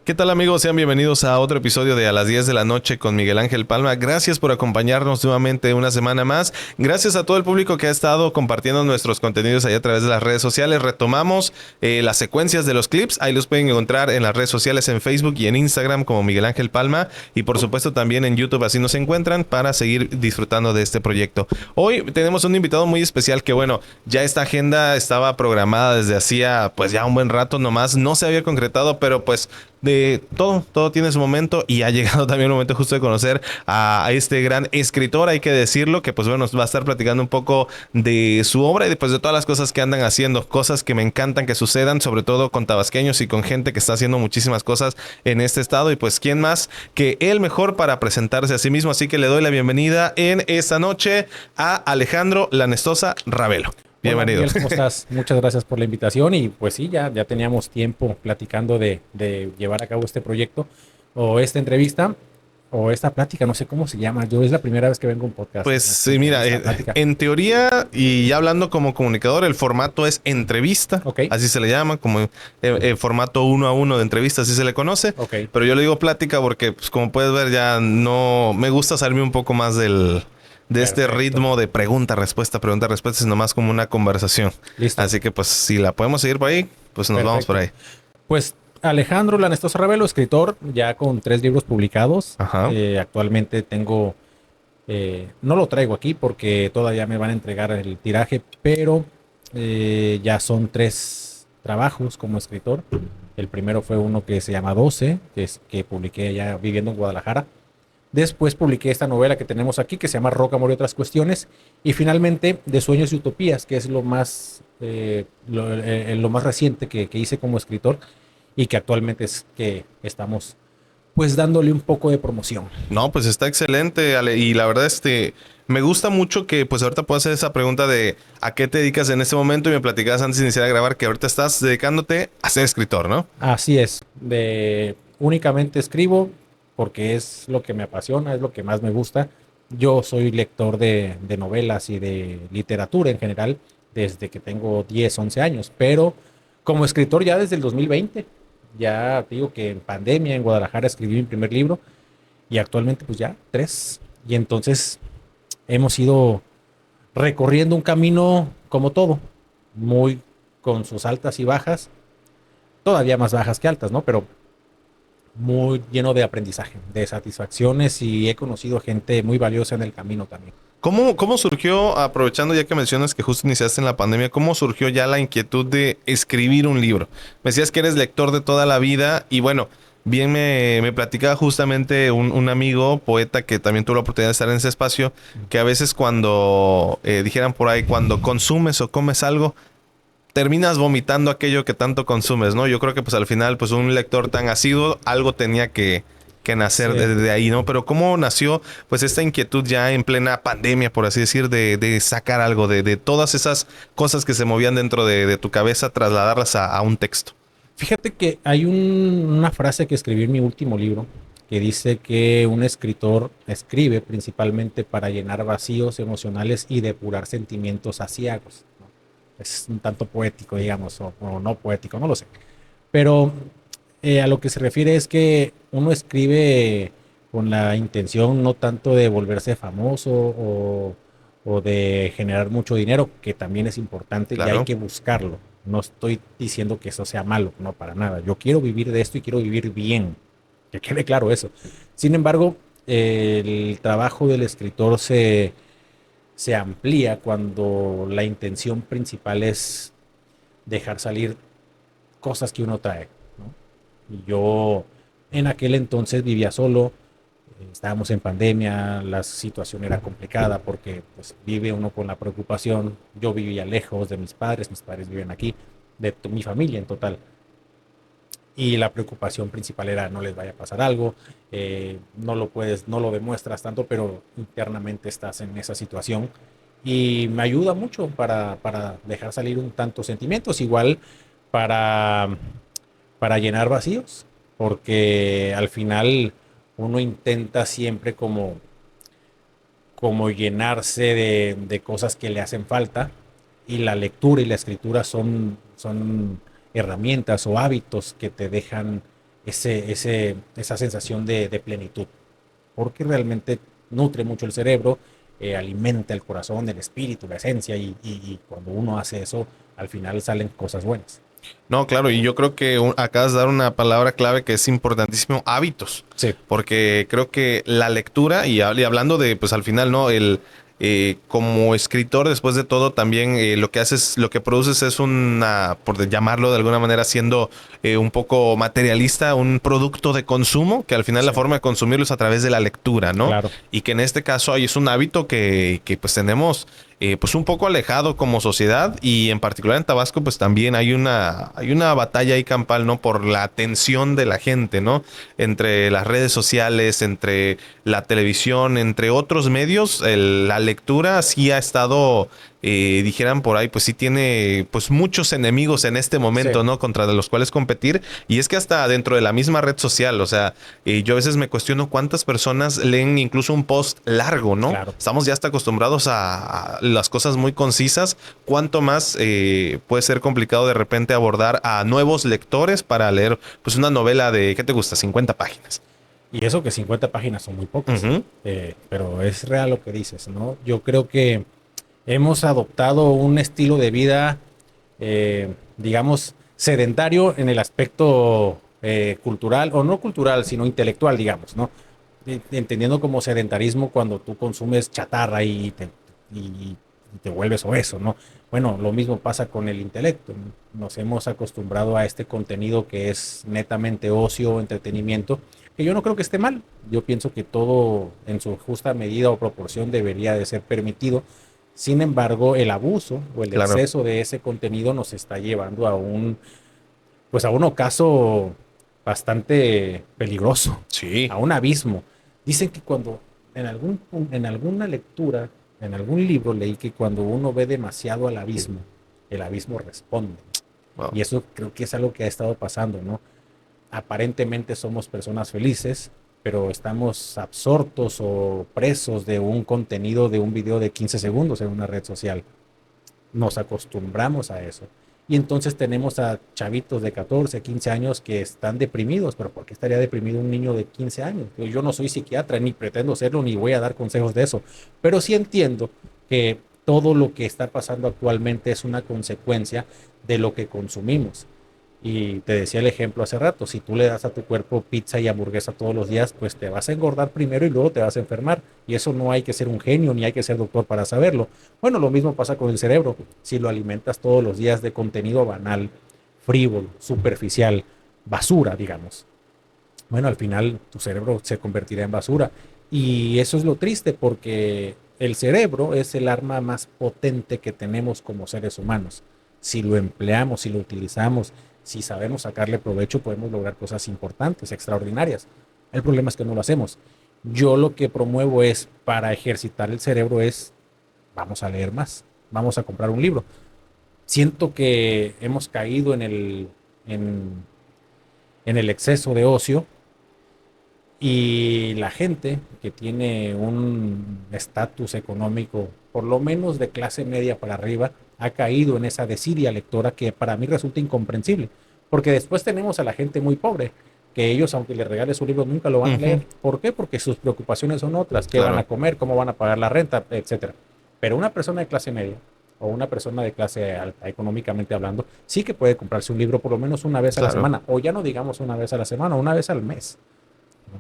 ¿Qué tal, amigos? Sean bienvenidos a otro episodio de A las 10 de la noche con Miguel Ángel Palma. Gracias por acompañarnos nuevamente una semana más. Gracias a todo el público que ha estado compartiendo nuestros contenidos ahí a través de las redes sociales. Retomamos las secuencias de los clips. Ahí los pueden encontrar en las redes sociales, en Facebook y en Instagram como Miguel Ángel Palma. Y por supuesto también en YouTube, así nos encuentran para seguir disfrutando de este proyecto. Hoy tenemos un invitado muy especial que, bueno, ya esta agenda estaba programada desde hacía pues ya un buen rato nomás. No se había concretado, pero pues de todo tiene su momento y ha llegado también el momento justo de conocer a este gran escritor, hay que decirlo, que pues bueno, nos va a estar platicando un poco de su obra y después de todas las cosas que andan haciendo, cosas que me encantan que sucedan, sobre todo con tabasqueños y con gente que está haciendo muchísimas cosas en este estado y pues quién más que él mejor para presentarse a sí mismo, así que le doy la bienvenida en esta noche a Alejandro Lanestosa Ravelo. Hola Bienvenido. Miguel, ¿cómo estás? Muchas gracias por la invitación y pues sí, ya teníamos tiempo platicando de llevar a cabo este proyecto o esta entrevista o esta plática, no sé cómo se llama. Yo es la primera vez que vengo a un podcast. Pues sí, mira, en teoría y ya hablando como comunicador, el formato es entrevista, Okay. así se le llama, como formato 1-1 de entrevista, así se le conoce. Okay. Pero yo le digo plática porque, pues como puedes ver, ya no me gusta salirme un poco más de este Perfecto. ritmo de pregunta-respuesta, pregunta-respuesta, sino más como una conversación. Listo. Así que pues si la podemos seguir por ahí, pues nos vamos por ahí. Pues Alejandro Lanestosa Ravelo, escritor, ya con 3 libros publicados. Ajá. Actualmente tengo, no lo traigo aquí porque todavía me van a entregar el tiraje, pero ya son 3 trabajos como escritor. El primero fue uno que se llama 12, que publiqué ya viviendo en Guadalajara. Después publiqué esta novela que tenemos aquí, que se llama Rock, Amor y otras cuestiones. Y finalmente, De sueños y utopías, que es lo más reciente que hice como escritor y que actualmente es que estamos pues dándole un poco de promoción. No, pues está excelente, Ale. Y la verdad, me gusta mucho que pues ahorita puedo hacer esa pregunta de ¿a qué te dedicas en este momento? Y me platicabas antes de iniciar a grabar que ahorita estás dedicándote a ser escritor, ¿no? Así es, únicamente escribo porque es lo que me apasiona, es lo que más me gusta. Yo soy lector de novelas y de literatura en general desde que tengo 10, 11 años, pero como escritor ya desde el 2020. Ya te digo que en pandemia en Guadalajara escribí mi primer libro y actualmente pues ya 3. Y entonces hemos ido recorriendo un camino como todo, muy con sus altas y bajas, todavía más bajas que altas, ¿no? Pero muy lleno de aprendizaje, de satisfacciones y he conocido gente muy valiosa en el camino también. ¿Cómo surgió, aprovechando ya que mencionas que justo iniciaste en la pandemia, cómo surgió ya la inquietud de escribir un libro? Me decías que eres lector de toda la vida y bueno, bien me platicaba justamente un amigo, poeta, que también tuvo la oportunidad de estar en ese espacio, que a veces cuando, dijeran por ahí, cuando consumes o comes algo, terminas vomitando aquello que tanto consumes, ¿no? Yo creo que pues al final pues un lector tan asiduo, algo tenía que nacer Sí. desde ahí, ¿no? Pero ¿cómo nació pues esta inquietud ya en plena pandemia, por así decir, de sacar algo, de todas esas cosas que se movían dentro de tu cabeza, trasladarlas a un texto? Fíjate que hay una frase que escribí en mi último libro que dice que un escritor escribe principalmente para llenar vacíos emocionales y depurar sentimientos aciagos, ¿no? Es un tanto poético, digamos, o no poético, no lo sé. Pero a lo que se refiere es que uno escribe con la intención no tanto de volverse famoso o de generar mucho dinero, que también es importante y hay Claro. que buscarlo. No estoy diciendo que eso sea malo, no para nada. Yo quiero vivir de esto y quiero vivir bien, que quede claro eso. Sin embargo, el trabajo del escritor se amplía cuando la intención principal es dejar salir cosas que uno trae, ¿no? Y yo en aquel entonces vivía solo, estábamos en pandemia, la situación era complicada porque pues, vive uno con la preocupación. Yo vivía lejos de mis padres viven aquí, de mi familia en total. Y la preocupación principal era no les vaya a pasar algo, no lo puedes, no lo demuestras tanto, pero internamente estás en esa situación y me ayuda mucho para dejar salir un tanto sentimientos, igual para, para llenar vacíos, porque al final uno intenta siempre como llenarse de cosas que le hacen falta y la lectura y la escritura son herramientas o hábitos que te dejan esa sensación de plenitud, porque realmente nutre mucho el cerebro, alimenta el corazón, el espíritu, la esencia, y cuando uno hace eso, al final salen cosas buenas. No, claro, y yo creo que acabas de dar una palabra clave que es importantísimo, hábitos, Sí, porque creo que la lectura y hablando de, pues al final, ¿no? Como escritor, después de todo, también lo que haces, lo que produces es una, por llamarlo de alguna manera, siendo un poco materialista, un producto de consumo, que al final la sí, forma de consumirlo es a través de la lectura, ¿no? claro. Y que en este caso ahí es un hábito que pues tenemos pues un poco alejado como sociedad y en particular en Tabasco pues también hay una batalla ahí campal, ¿no? Por la atención de la gente, ¿no? Entre las redes sociales, entre la televisión, entre otros medios, la lectura sí ha estado, dijeran por ahí, pues sí tiene pues muchos enemigos en este Sí, momento, ¿no? Contra los cuales competir. Y es que hasta dentro de la misma red social, o sea, yo a veces me cuestiono cuántas personas leen incluso un post largo, ¿no? claro. Estamos ya hasta acostumbrados a las cosas muy concisas. ¿Cuánto más puede ser complicado de repente abordar a nuevos lectores para leer pues una novela de, ¿qué te gusta? 50 páginas. Y eso que 50 páginas son muy pocas, Ujú. pero es real lo que dices, ¿no? Yo creo que hemos adoptado un estilo de vida, digamos, sedentario en el aspecto cultural, o no cultural, sino intelectual, digamos, ¿no? Entendiendo como sedentarismo cuando tú consumes chatarra y te vuelves obeso, ¿no? Bueno, lo mismo pasa con el intelecto. Nos hemos acostumbrado a este contenido que es netamente ocio, entretenimiento, que yo no creo que esté mal. Yo pienso que todo en su justa medida o proporción debería de ser permitido. Sin embargo, el abuso o el Claro. exceso de ese contenido nos está llevando pues a un ocaso bastante peligroso, Sí. a un abismo. Dicen que cuando en alguna lectura, en algún libro leí que cuando uno ve demasiado al abismo, el abismo responde. Wow. Y eso creo que es algo que ha estado pasando, ¿no? Aparentemente somos personas felices, pero estamos absortos o presos de un contenido de un video de 15 segundos en una red social. Nos acostumbramos a eso. Y entonces tenemos a chavitos de 14, 15 años que están deprimidos, pero ¿por qué estaría deprimido un niño de 15 años? Yo no soy psiquiatra, ni pretendo serlo, ni voy a dar consejos de eso, pero sí entiendo que todo lo que está pasando actualmente es una consecuencia de lo que consumimos. Y te decía el ejemplo hace rato, si tú le das a tu cuerpo pizza y hamburguesa todos los días, pues te vas a engordar primero y luego te vas a enfermar. Y eso no hay que ser un genio ni hay que ser doctor para saberlo. Bueno, lo mismo pasa con el cerebro. Si lo alimentas todos los días de contenido banal, frívolo, superficial, basura, digamos. Bueno, al final tu cerebro se convertirá en basura. Y eso es lo triste porque el cerebro es el arma más potente que tenemos como seres humanos. Si lo empleamos, si lo utilizamos, si sabemos sacarle provecho, podemos lograr cosas importantes, extraordinarias. El problema es que no lo hacemos. Yo lo que promuevo es, para ejercitar el cerebro, es vamos a leer más, vamos a comprar un libro. Siento que hemos caído en, en el exceso de ocio y la gente que tiene un estatus económico, por lo menos de clase media para arriba, ha caído en esa desidia lectora que para mí resulta incomprensible. Porque después tenemos a la gente muy pobre, que ellos, aunque les regales un libro, nunca lo van a Ujú. leer. ¿Por qué? Porque sus preocupaciones son otras, qué van a Claro. comer, cómo van a pagar la renta, etcétera. Pero una persona de clase media o una persona de clase alta, económicamente hablando, sí que puede comprarse un libro por lo menos una vez a la Claro. semana, o ya no digamos una vez a la semana, una vez al mes.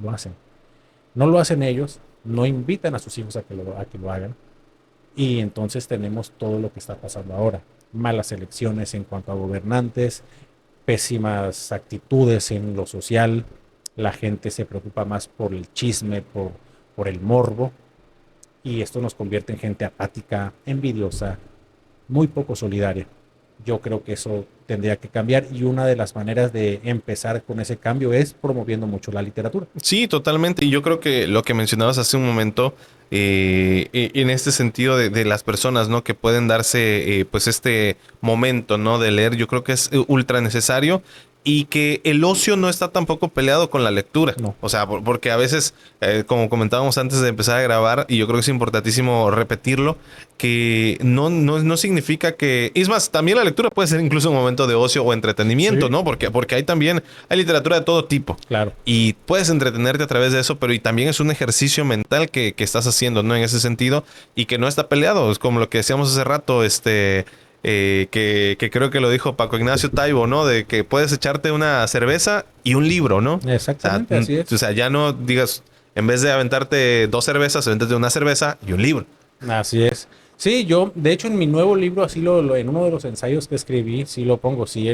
No lo hacen. No lo hacen ellos, no invitan a sus hijos a que lo hagan. Y entonces tenemos todo lo que está pasando ahora. Malas elecciones en cuanto a gobernantes, pésimas actitudes en lo social. La gente se preocupa más por el chisme, por el morbo. Y esto nos convierte en gente apática, envidiosa, muy poco solidaria. Yo creo que eso tendría que cambiar y una de las maneras de empezar con ese cambio es promoviendo mucho la literatura. Sí, totalmente. Y yo creo que lo que mencionabas hace un momento, en este sentido de las personas, ¿no? Que pueden darse, pues, este momento, ¿no? De leer, yo creo que es ultra necesario. y que el ocio no está tampoco peleado con la lectura. No. O sea, porque a veces, como comentábamos antes de empezar a grabar, y yo creo que es importantísimo repetirlo, que no significa que... Es más, también la lectura puede ser incluso un momento de ocio o entretenimiento, Sí. ¿no? Porque hay literatura de todo tipo. Claro. Y puedes entretenerte a través de eso, pero y también es un ejercicio mental que estás haciendo, ¿no? En ese sentido, y que no está peleado. Es como lo que decíamos hace rato, que creo que lo dijo Paco Ignacio Taibo, ¿no? De que puedes echarte una cerveza y un libro, ¿no? Exactamente, O sea, así es. o sea, ya no digas, en vez de aventarte 2 cervezas, avéntate una cerveza y un libro. Así es. Sí, yo, de hecho, en mi nuevo libro, así en uno de los ensayos que escribí, sí lo pongo. Si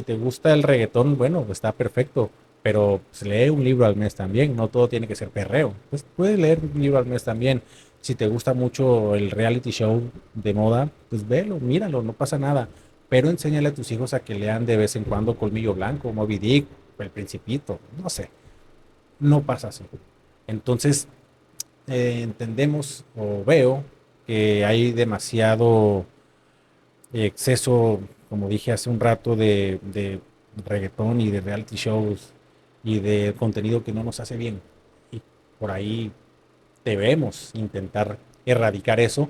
te gusta el reggaetón, bueno, está perfecto. Pero pues, lee un libro al mes también. No todo tiene que ser perreo. Pues puedes leer un libro al mes también. Si te gusta mucho el reality show de moda, pues velo, míralo, no pasa nada. Pero enséñale a tus hijos a que lean de vez en cuando Colmillo Blanco, Moby Dick, El Principito, no sé. No pasa así. Entonces, entendemos o veo que hay demasiado exceso, como dije hace un rato, de reggaetón y de reality shows y de contenido que no nos hace bien. Y por ahí debemos intentar erradicar eso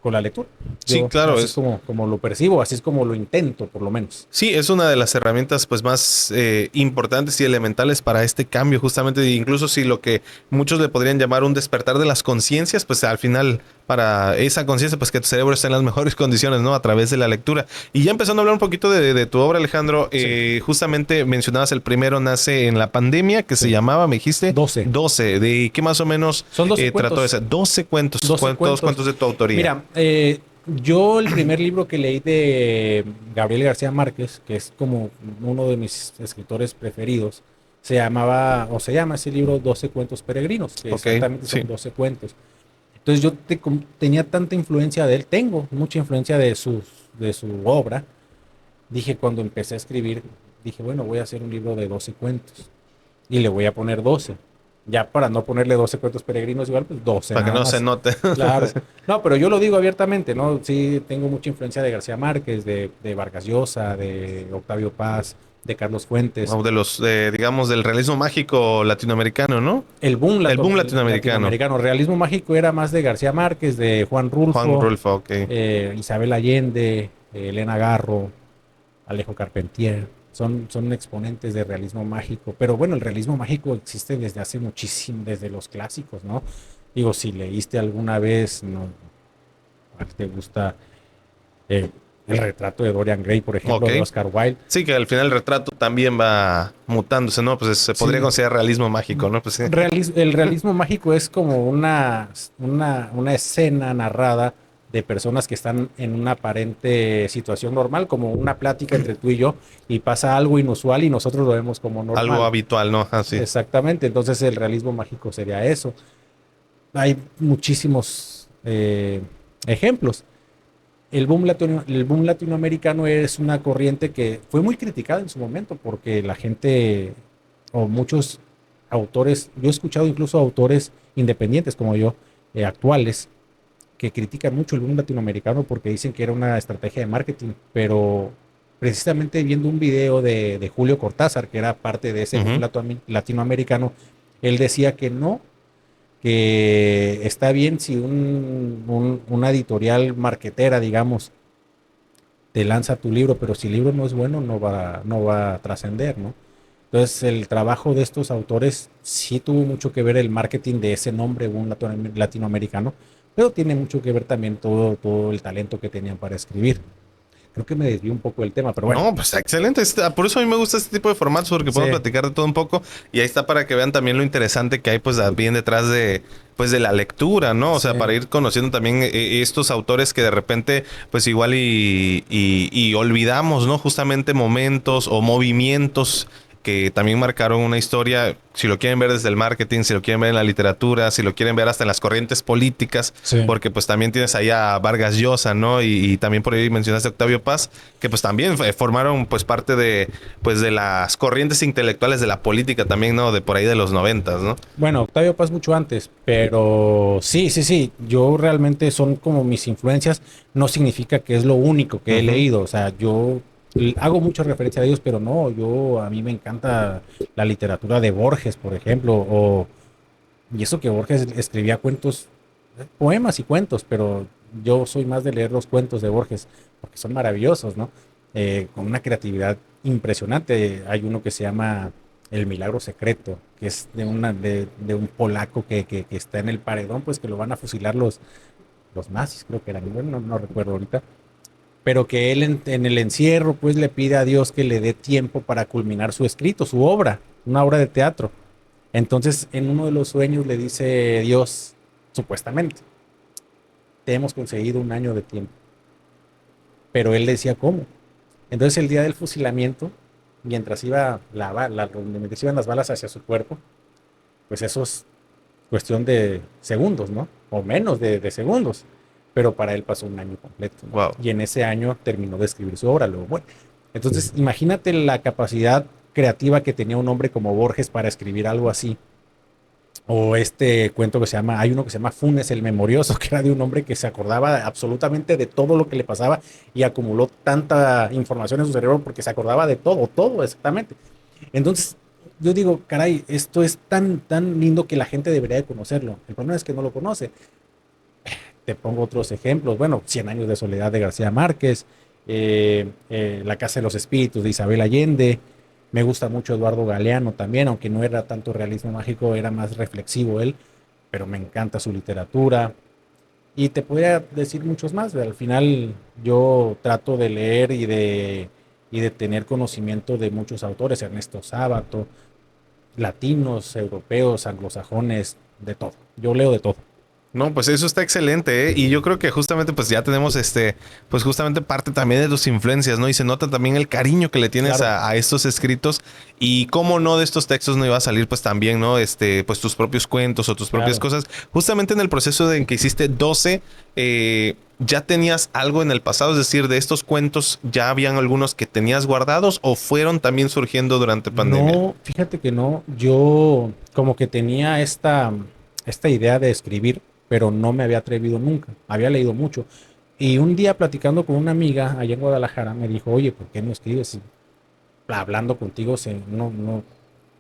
con la lectura. Sí, Yo claro, así es como lo percibo, así es como lo intento, por lo menos. sí, es una de las herramientas pues más importantes y elementales para este cambio, justamente, incluso si lo que muchos le podrían llamar un despertar de las conciencias, pues al final para esa conciencia, pues que tu cerebro esté en las mejores condiciones, ¿no? A través de la lectura. Y ya empezando a hablar un poquito de tu obra, Alejandro, Sí. justamente mencionabas el primero nace en la pandemia, que se Sí. llamaba, me dijiste, 12. 12, ¿de qué más o menos Son 12 trató cuentos. esa? 12 cuentos, 12 todos cuentos. cuentos de tu autoría. Mira, yo el primer libro que leí de Gabriel García Márquez, que es como uno de mis escritores preferidos, se llama ese libro 12 cuentos peregrinos, que Ok, exactamente sí. son 12 cuentos. Entonces yo tenía tanta influencia de él, tengo mucha influencia de su obra. Dije cuando empecé a escribir, dije, bueno, voy a hacer un libro de 12 cuentos y le voy a poner 12. Ya para no ponerle 12 cuentos peregrinos, igual, pues 12 Para que nada no se más. note. Claro. No, pero yo lo digo abiertamente, ¿no? Sí, tengo mucha influencia de García Márquez, de Vargas Llosa, de Octavio Paz, de Carlos Fuentes. O de los, digamos, del realismo mágico latinoamericano, ¿no? El boom latinoamericano. latinoamericano. Realismo mágico era más de García Márquez, de Juan Juan Rulfo, Rulfo, ok. Isabel Allende, Elena Garro, Alejo Carpentier. Son exponentes de realismo mágico. Pero bueno, el realismo mágico existe desde hace muchísimo, desde los clásicos, ¿no? Digo, si leíste alguna vez, ¿no? ¿A ti te gusta el retrato de Dorian Gray, por ejemplo, Ok. de Oscar Wilde? Sí, que al final el retrato también va mutándose, ¿no? Pues se podría Sí. considerar realismo mágico, ¿no? Pues sí. El realismo mágico es como una escena narrada de personas que están en una aparente situación normal, como una plática entre tú y yo, y pasa algo inusual y nosotros lo vemos como normal. Algo habitual, ¿no? Así. Exactamente, entonces el realismo mágico sería eso. Hay muchísimos ejemplos. El boom latinoamericano es una corriente que fue muy criticada en su momento porque la gente o muchos autores, yo he escuchado incluso autores independientes como yo, actuales, que critican mucho el boom latinoamericano porque dicen que era una estrategia de marketing, pero precisamente viendo un video de Julio Cortázar, que era parte de ese boom latinoamericano, él decía que no, que está bien si una editorial marquetera, digamos, te lanza tu libro, pero si el libro no es bueno, no va a trascender, ¿no? Entonces, el trabajo de estos autores sí tuvo mucho que ver el marketing de ese nombre, un latinoamericano, pero tiene mucho que ver también todo el talento que tenían para escribir. Creo que me desvió un poco del tema, pero bueno. No, pues excelente. Por eso a mí me gusta este tipo de formatos, porque Sí. podemos platicar de todo un poco. Y ahí está para que vean también lo interesante que hay, pues, bien detrás pues, de la lectura, ¿no? O sea, Sí. para ir conociendo también estos autores que de repente, pues, igual y olvidamos, ¿no? Justamente momentos o movimientos que también marcaron una historia, si lo quieren ver desde el marketing, si lo quieren ver en la literatura, si lo quieren ver hasta en las corrientes políticas, Sí. porque pues también tienes ahí a Vargas Llosa, ¿no? Y también por ahí mencionaste a Octavio Paz, que pues también formaron pues parte pues de las corrientes intelectuales de la política también, ¿no? De por ahí de los 90, ¿no? Bueno, Octavio Paz mucho antes, pero sí. Yo realmente son como mis influencias. No significa que es lo único que he leído. O sea, yo hago mucha referencia a ellos, pero no, a mí me encanta la literatura de Borges, por ejemplo, y eso que Borges escribía cuentos, poemas y cuentos, pero yo soy más de leer los cuentos de Borges, porque son maravillosos, ¿no? Con una creatividad impresionante. Hay uno que se llama El Milagro Secreto, que es de un polaco que está en el paredón, pues que lo van a fusilar los nazis, creo que eran, bueno, no recuerdo ahorita, pero que él en el encierro pues le pide a Dios que le dé tiempo para culminar su escrito, su obra, una obra de teatro. Entonces en uno de los sueños le dice Dios, supuestamente, te hemos conseguido un año de tiempo, pero él decía cómo. Entonces el día del fusilamiento, mientras iba donde iban las balas hacia su cuerpo, pues eso es cuestión de segundos, ¿no? O menos de segundos. Pero para él pasó un año completo, ¿no? Wow. Y en ese año terminó de escribir su obra. Luego, bueno, entonces imagínate la capacidad creativa que tenía un hombre como Borges para escribir algo así. O este cuento que se llama, hay uno que se llama Funes el Memorioso, que era de un hombre que se acordaba absolutamente de todo lo que le pasaba y acumuló tanta información en su cerebro porque se acordaba de todo, todo exactamente. Entonces, yo digo, caray, esto es tan lindo que la gente debería de conocerlo. El problema es que no lo conoce. Te pongo otros ejemplos. Bueno, Cien años de soledad de García Márquez, La casa de los espíritus de Isabel Allende. Me gusta mucho Eduardo Galeano también, aunque no era tanto realismo mágico, era más reflexivo él, pero me encanta su literatura. Y te podría decir muchos más. Al final yo trato de leer y de tener conocimiento de muchos autores, Ernesto Sábato, latinos, europeos, anglosajones, de todo. Yo leo de todo. No, pues eso está excelente, ¿eh? Y yo creo que justamente pues ya tenemos pues justamente parte también de tus influencias, ¿no? Y se nota también el cariño que le tienes Claro. a estos escritos y cómo no de estos textos no iba a salir pues también, ¿no? Pues tus propios cuentos o tus propias Claro. cosas. Justamente en el proceso en que hiciste 12, ¿ya tenías algo en el pasado? Es decir, de estos cuentos, ¿ya habían algunos que tenías guardados o fueron también surgiendo durante pandemia? No, fíjate que no. Yo como que tenía esta idea de escribir, pero no me había atrevido nunca. Había leído mucho. Y un día platicando con una amiga allá en Guadalajara, me dijo, oye, ¿por qué no escribes? Si hablando contigo no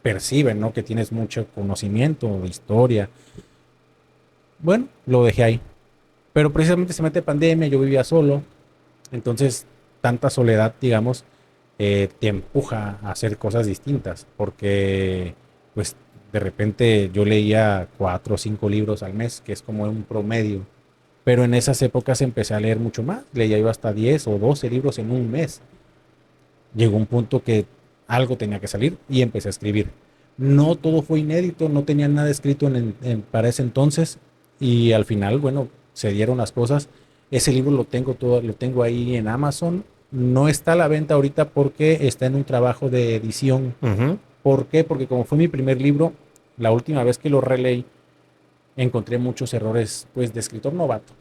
perciben, ¿no? Que tienes mucho conocimiento de historia. Bueno, lo dejé ahí. Pero precisamente se mete pandemia, yo vivía solo. Entonces, tanta soledad, digamos, te empuja a hacer cosas distintas, porque pues de repente yo leía 4 o 5 libros al mes, que es como un promedio, pero en esas épocas empecé a leer mucho más, leía yo hasta 10 o 12 libros en un mes. Llegó un punto que algo tenía que salir y empecé a escribir. No todo fue inédito, no tenía nada escrito para ese entonces y al final, bueno, se dieron las cosas. Ese libro lo tengo ahí en Amazon. No está a la venta ahorita porque está en un trabajo de edición. Ujú. ¿Por qué? Porque como fue mi primer libro, la última vez que lo releí, encontré muchos errores pues de escritor novato.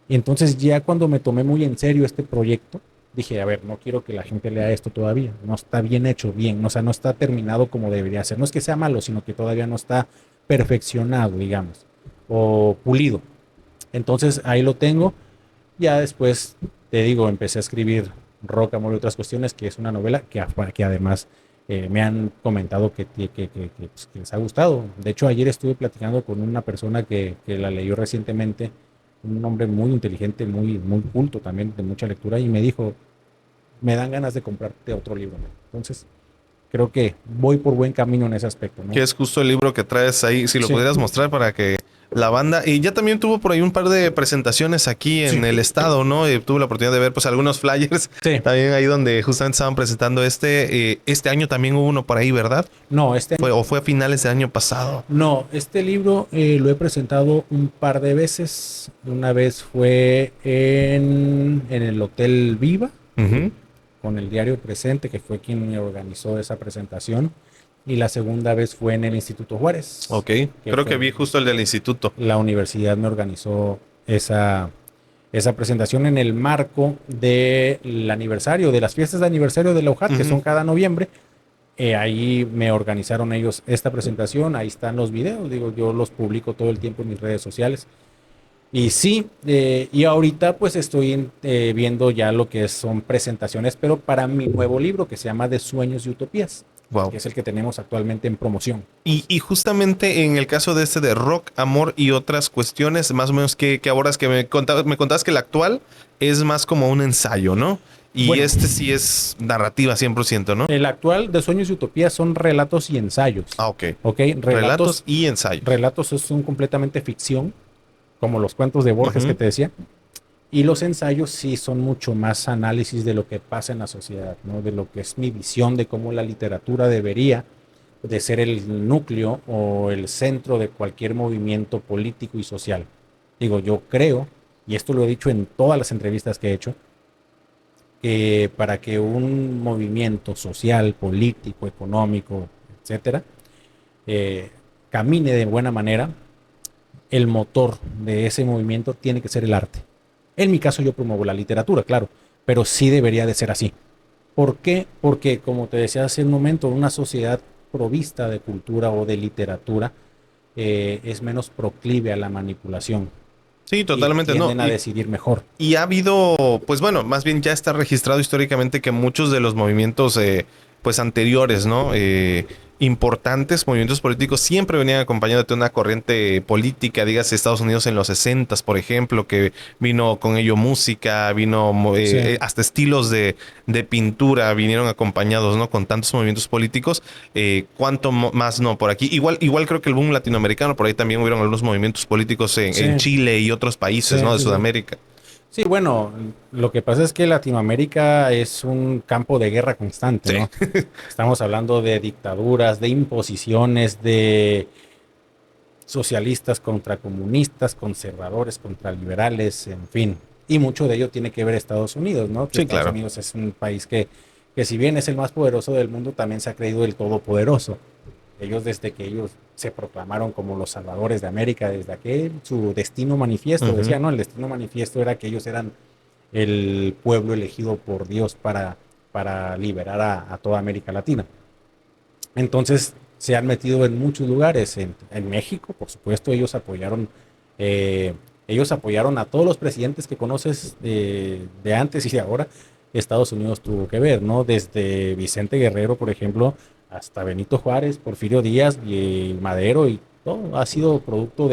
Y entonces ya cuando me tomé muy en serio este proyecto, dije, a ver, no quiero que la gente lea esto todavía. No está bien hecho, bien. O sea, no está terminado como debería ser. No es que sea malo, sino que todavía no está perfeccionado, digamos, o pulido. Entonces ahí lo tengo. Ya después, te digo, empecé a escribir Rock, Amor y otras cuestiones, que es una novela que además me han comentado pues, que les ha gustado. De hecho, ayer estuve platicando con una persona que la leyó recientemente, un hombre muy inteligente, muy culto también, de mucha lectura, y me dijo, me dan ganas de comprarte otro libro, ¿no? Entonces, creo que voy por buen camino en ese aspecto, ¿no? Que es justo el libro que traes ahí, si lo Sí, pudieras mostrar para que la banda, y ya también tuvo por ahí un par de presentaciones aquí en sí, el estado, ¿no? Tuve la oportunidad de ver pues algunos flyers sí. también ahí donde justamente estaban presentando este año también hubo uno por ahí, ¿verdad? No, Fue a finales del año pasado. no, este libro lo he presentado un par de veces. Una vez fue en el Hotel Viva, Ujú. con el diario Presente, que fue quien me organizó esa presentación. Y la segunda vez fue en el Instituto Juárez, Ok, que creo que fue vi justo el del instituto. la universidad me organizó esa presentación en el marco del aniversario, de las fiestas de aniversario de la UJAT, que son Ujú. cada noviembre. Ahí me organizaron ellos esta presentación, ahí están los videos, digo, yo los publico todo el tiempo en mis redes sociales. Y sí, y ahorita pues estoy viendo ya lo que son presentaciones, pero para mi nuevo libro que se llama De Sueños y Utopías, Wow. que es el que tenemos actualmente en promoción. Y justamente en el caso de este de rock, amor y otras cuestiones, más o menos que abordas, que me contabas que el actual es más como un ensayo, ¿no? Y Bueno, este sí es narrativa 100%, ¿no? el actual de Sueños y Utopías son relatos y ensayos. Ah, ok. ¿Ok? Relatos y ensayos. Relatos son completamente ficción, como los cuentos de Borges que Ujú. te decía. Y los ensayos sí son mucho más análisis de lo que pasa en la sociedad, ¿no? De lo que es mi visión de cómo la literatura debería de ser el núcleo o el centro de cualquier movimiento político y social. Digo, yo creo, y esto lo he dicho en todas las entrevistas que he hecho, que para que un movimiento social, político, económico, etcétera, eh, camine de buena manera, el motor de ese movimiento tiene que ser el arte. En mi caso yo promuevo la literatura, claro, pero sí debería de ser así. ¿Por qué? Porque, como te decía hace un momento, una sociedad provista de cultura o de literatura es menos proclive a la manipulación Sí, y totalmente, no. tienden a decidir mejor. Y ha habido, pues bueno, más bien ya está registrado históricamente que muchos de los movimientos, pues anteriores, ¿no? Importantes movimientos políticos siempre venían acompañados de una corriente política, dígase Estados Unidos en los 60, por ejemplo, que vino con ello música, vino Sí. hasta estilos de pintura vinieron acompañados, ¿no? Con tantos movimientos políticos. ¿Cuánto más no por aquí? Igual creo que el boom latinoamericano, por ahí también hubieron algunos movimientos políticos en Sí, Chile y otros países, sí, ¿no? De sí, sí. Sudamérica. Sí, bueno, lo que pasa es que Latinoamérica es un campo de guerra constante, Sí. ¿no? Estamos hablando de dictaduras, de imposiciones, de socialistas contra comunistas, conservadores contra liberales, en fin. Y mucho de ello tiene que ver Estados Unidos, ¿no? Que Sí, Estados claro. Unidos es un país que si bien es el más poderoso del mundo, también se ha creído el todopoderoso. Ellos desde que ellos se proclamaron como los salvadores de América, desde aquel su destino manifiesto, Ujú. decía, ¿no? El destino manifiesto era que ellos eran el pueblo elegido por Dios para liberar a toda América Latina. Entonces se han metido en muchos lugares, en México, por supuesto, eh, ellos apoyaron a todos los presidentes que conoces de antes y de ahora. Estados Unidos tuvo que ver, ¿no? Desde Vicente Guerrero, por ejemplo, hasta Benito Juárez, Porfirio Díaz y Madero y todo ha sido producto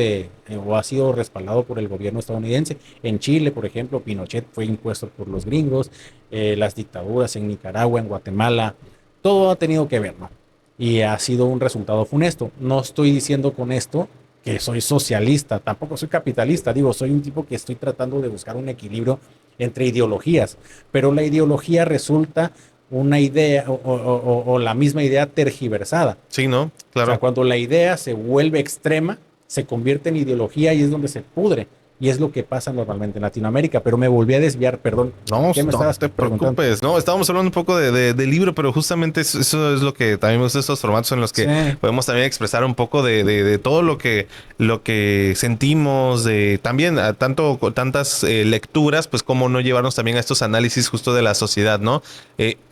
o ha sido respaldado por el gobierno estadounidense. En Chile, por ejemplo, Pinochet fue impuesto por los gringos, las dictaduras en Nicaragua, en Guatemala, todo ha tenido que ver, ¿no? Y ha sido un resultado funesto. No estoy diciendo con esto que soy socialista, tampoco soy capitalista, digo, soy un tipo que estoy tratando de buscar un equilibrio entre ideologías, pero la ideología resulta una idea o la misma idea tergiversada. Sí, ¿no? O sea, Claro. cuando la idea se vuelve extrema, se convierte en ideología y es donde se pudre. Y es lo que pasa normalmente en Latinoamérica. Pero me volví a desviar, perdón. No, ¿Qué me no estabas te preguntando? preocupes. No, estábamos hablando un poco del libro, pero justamente eso es lo que también me gusta, estos formatos en los Sí, que podemos también expresar un poco de todo lo que sentimos, de también tantas lecturas, pues cómo no llevarnos también a estos análisis justo de la sociedad, ¿no?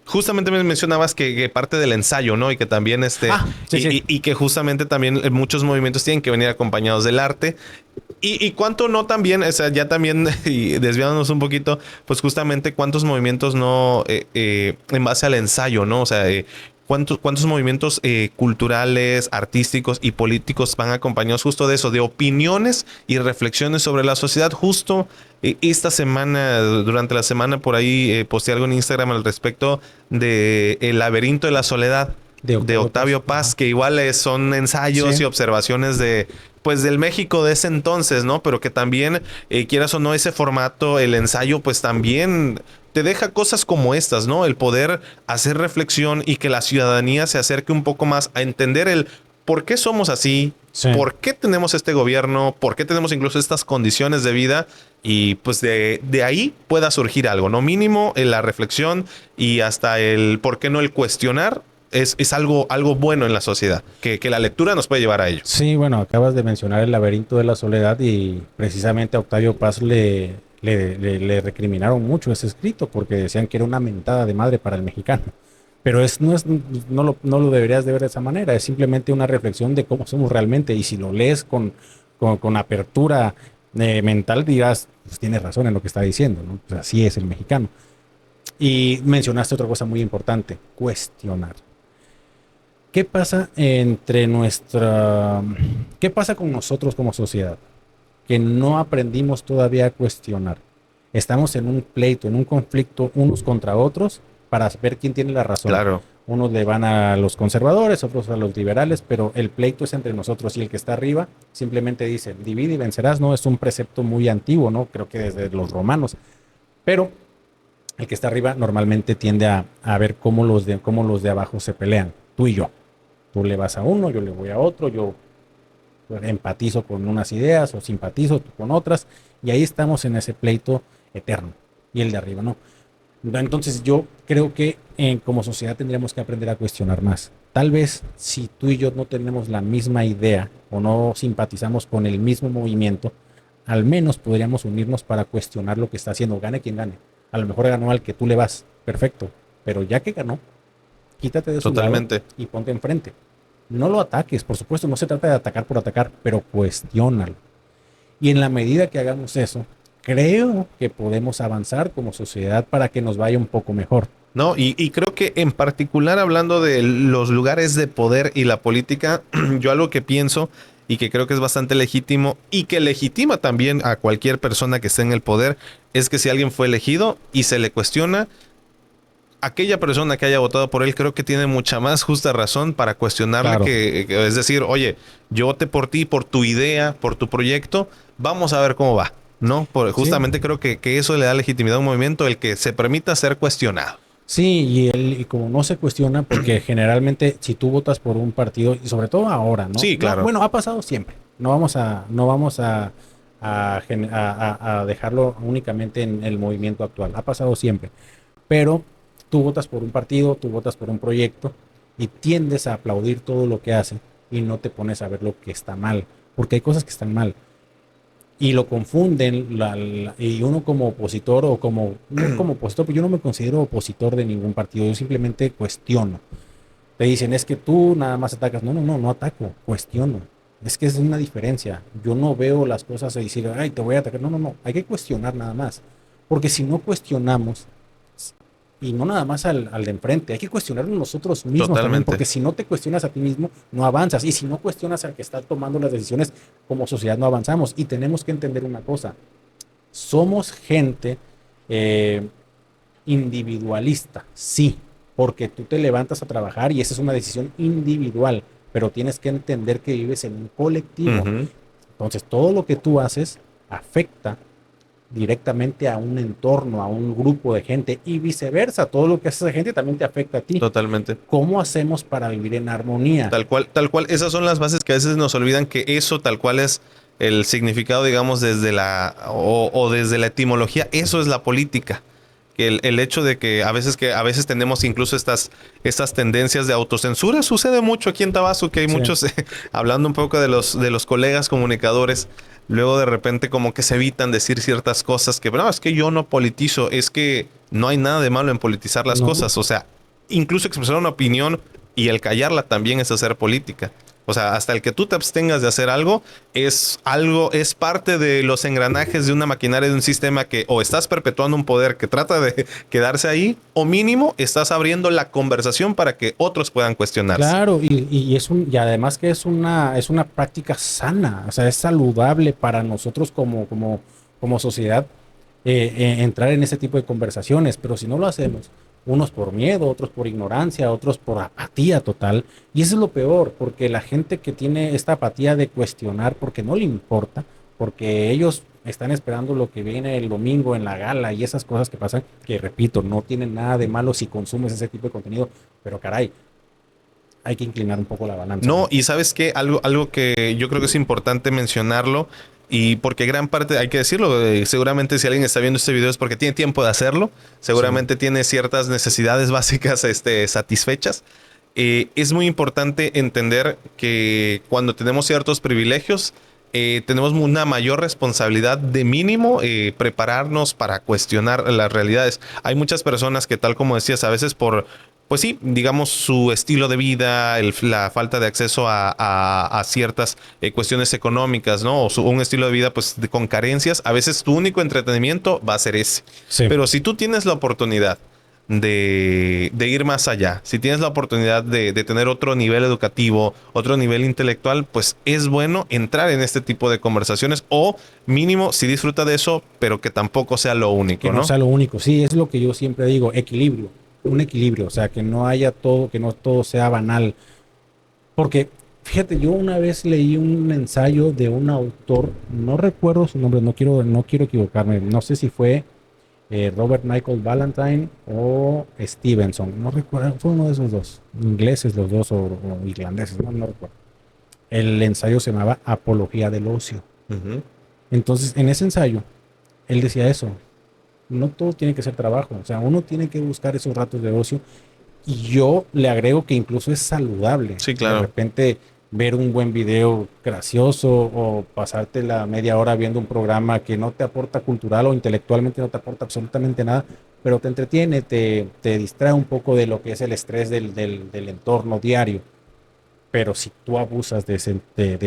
Justamente me mencionabas que parte del ensayo, ¿no? Y que también sí, sí. y que justamente también muchos movimientos tienen que venir acompañados del arte. Y cuánto no también, o sea, ya también y desviándonos un poquito, pues justamente cuántos movimientos no en base al ensayo, ¿no? O sea, cuántos movimientos culturales, artísticos y políticos van acompañados justo de eso, de opiniones y reflexiones sobre la sociedad. Justo esta semana, durante la semana, por ahí posteé algo en Instagram al respecto de El laberinto de la soledad De de Octavio Paz. Octavio Paz, Ajá. que igual son ensayos y Sí, observaciones de pues del México de ese entonces, ¿no? Pero que también, quieras o no, ese formato, el ensayo, pues también te deja cosas como estas, ¿no? El poder hacer reflexión y que la ciudadanía se acerque un poco más a entender el por qué somos así, sí. por qué tenemos este gobierno, por qué tenemos incluso estas condiciones de vida y pues de ahí pueda surgir algo, ¿no? Mínimo en la reflexión y hasta el, ¿por qué no el cuestionar? Es algo bueno en la sociedad, que la lectura nos puede llevar a ello. Sí, bueno, acabas de mencionar el laberinto de la soledad y precisamente a Octavio Paz le recriminaron mucho ese escrito porque decían que era una mentada de madre para el mexicano. Pero no lo deberías de ver de esa manera, es simplemente una reflexión de cómo somos realmente y si lo lees con apertura mental, dirás, pues tienes razón en lo que está diciendo, ¿no? Pues así es el mexicano. Y mencionaste otra cosa muy importante, cuestionar. ¿Qué pasa ¿Qué pasa con nosotros como sociedad? Que no aprendimos todavía a cuestionar. Estamos en un pleito, en un conflicto unos contra otros para ver quién tiene la razón. Claro. Unos le van a los conservadores, otros a los liberales, pero el pleito es entre nosotros y el que está arriba simplemente dice, divide y vencerás, ¿no? Es un precepto muy antiguo, ¿no? Creo que desde los romanos. Pero el que está arriba normalmente tiende a ver cómo los de abajo se pelean, tú y yo. Tú le vas a uno, yo le voy a otro, yo empatizo con unas ideas o simpatizo con otras, y ahí estamos en ese pleito eterno, y el de arriba no. Entonces yo creo que como sociedad tendríamos que aprender a cuestionar más. Tal vez si tú y yo no tenemos la misma idea o no simpatizamos con el mismo movimiento, al menos podríamos unirnos para cuestionar lo que está haciendo, gane quien gane. A lo mejor ganó al que tú le vas, perfecto, pero ya que ganó, quítate de su lado y ponte enfrente. No lo ataques, por supuesto, no se trata de atacar por atacar, pero cuestiónalo. Y en la medida que hagamos eso, creo que podemos avanzar como sociedad para que nos vaya un poco mejor. No, y creo que en particular hablando de los lugares de poder y la política, yo algo que pienso y que creo que es bastante legítimo y que legitima también a cualquier persona que esté en el poder, es que si alguien fue elegido y se le cuestiona, aquella persona que haya votado por él creo que tiene mucha más justa razón para cuestionarle, claro. Es decir, oye, yo voté por ti, por tu idea, por tu proyecto, vamos a ver cómo va, ¿no? Justamente sí. Creo que eso le da legitimidad a un movimiento, el que se permita ser cuestionado. Sí, y como no se cuestiona, porque generalmente si tú votas por un partido, y sobre todo ahora, ¿no? Sí, claro. No, bueno, ha pasado siempre. No vamos a dejarlo únicamente en el movimiento actual. Ha pasado siempre. Pero tú votas por un partido, tú votas por un proyecto y tiendes a aplaudir todo lo que hace y no te pones a ver lo que está mal, porque hay cosas que están mal. Y lo confunden, y uno como opositor o no como opositor, pues yo no me considero opositor de ningún partido, yo simplemente cuestiono. Te dicen, es que tú nada más atacas. No ataco, cuestiono. Es que es una diferencia. Yo no veo las cosas y decir, ay, te voy a atacar. No, hay que cuestionar nada más. Porque si no cuestionamos, y no nada más al de enfrente, hay que cuestionarnos nosotros mismos también, porque si no te cuestionas a ti mismo, no avanzas, y si no cuestionas al que está tomando las decisiones, como sociedad no avanzamos. Y tenemos que entender una cosa, somos gente individualista, sí, porque tú te levantas a trabajar y esa es una decisión individual, pero tienes que entender que vives en un colectivo. Entonces todo lo que tú haces afecta directamente a un entorno, a un grupo de gente, y viceversa, todo lo que hace esa gente también te afecta a ti. Totalmente. ¿Cómo hacemos para vivir en armonía? Tal cual, esas son las bases que a veces nos olvidan, que eso tal cual es el significado, digamos, desde desde la etimología, eso es la política. El hecho de que a veces tenemos incluso estas tendencias de autocensura. Sucede mucho aquí en Tabasco, que hay muchos, hablando un poco de los colegas comunicadores, luego de repente como que se evitan decir ciertas cosas que, no, es que yo no politizo, es que no hay nada de malo en politizar las cosas. O sea, incluso expresar una opinión y el callarla también es hacer política. O sea, hasta el que tú te abstengas de hacer algo, es parte de los engranajes de una maquinaria, de un sistema que o estás perpetuando un poder que trata de quedarse ahí, o mínimo estás abriendo la conversación para que otros puedan cuestionarse. Claro, y además que es una práctica sana, o sea, es saludable para nosotros como sociedad entrar en ese tipo de conversaciones, pero si no lo hacemos, unos por miedo, otros por ignorancia, otros por apatía total. Y eso es lo peor, porque la gente que tiene esta apatía de cuestionar porque no le importa, porque ellos están esperando lo que viene el domingo en la gala y esas cosas que pasan, que repito, no tienen nada de malo si consumes ese tipo de contenido, pero caray, hay que inclinar un poco la balanza. No, y ¿sabes qué? Algo que yo creo que es importante mencionarlo, y porque gran parte, hay que decirlo, seguramente si alguien está viendo este video es porque tiene tiempo de hacerlo, seguramente tiene ciertas necesidades básicas satisfechas. Es muy importante entender que cuando tenemos ciertos privilegios, tenemos una mayor responsabilidad de mínimo prepararnos para cuestionar las realidades. Hay muchas personas que, tal como decías, a veces por pues sí, digamos, su estilo de vida, la falta de acceso a ciertas cuestiones económicas, ¿no? O un estilo de vida, pues, con carencias. A veces tu único entretenimiento va a ser ese. Sí. Pero si tú tienes la oportunidad de ir más allá, si tienes la oportunidad de tener otro nivel educativo, otro nivel intelectual, pues es bueno entrar en este tipo de conversaciones o mínimo si disfruta de eso, pero que tampoco sea lo Que único, no ¿no? sea lo único. Sí, es lo que yo siempre digo, equilibrio. Un equilibrio, o sea, que no haya todo, que no todo sea banal. Porque, fíjate, yo una vez leí un ensayo de un autor, no recuerdo su nombre, no quiero equivocarme, no sé si fue Robert Michael Ballantyne o Stevenson, no recuerdo, fue uno de esos dos, ingleses los dos o irlandeses, no recuerdo. El ensayo se llamaba Apología del Ocio. Ujú. Entonces, en ese ensayo, él decía eso, no todo tiene que ser trabajo, o sea, uno tiene que buscar esos ratos de ocio y yo le agrego que incluso es saludable. Sí, De claro. repente ver un buen video gracioso o pasarte la media hora viendo un programa que no te aporta cultural o intelectualmente no te aporta absolutamente nada, pero te entretiene, te distrae un poco de lo que es el estrés del entorno diario. Pero si tú abusas de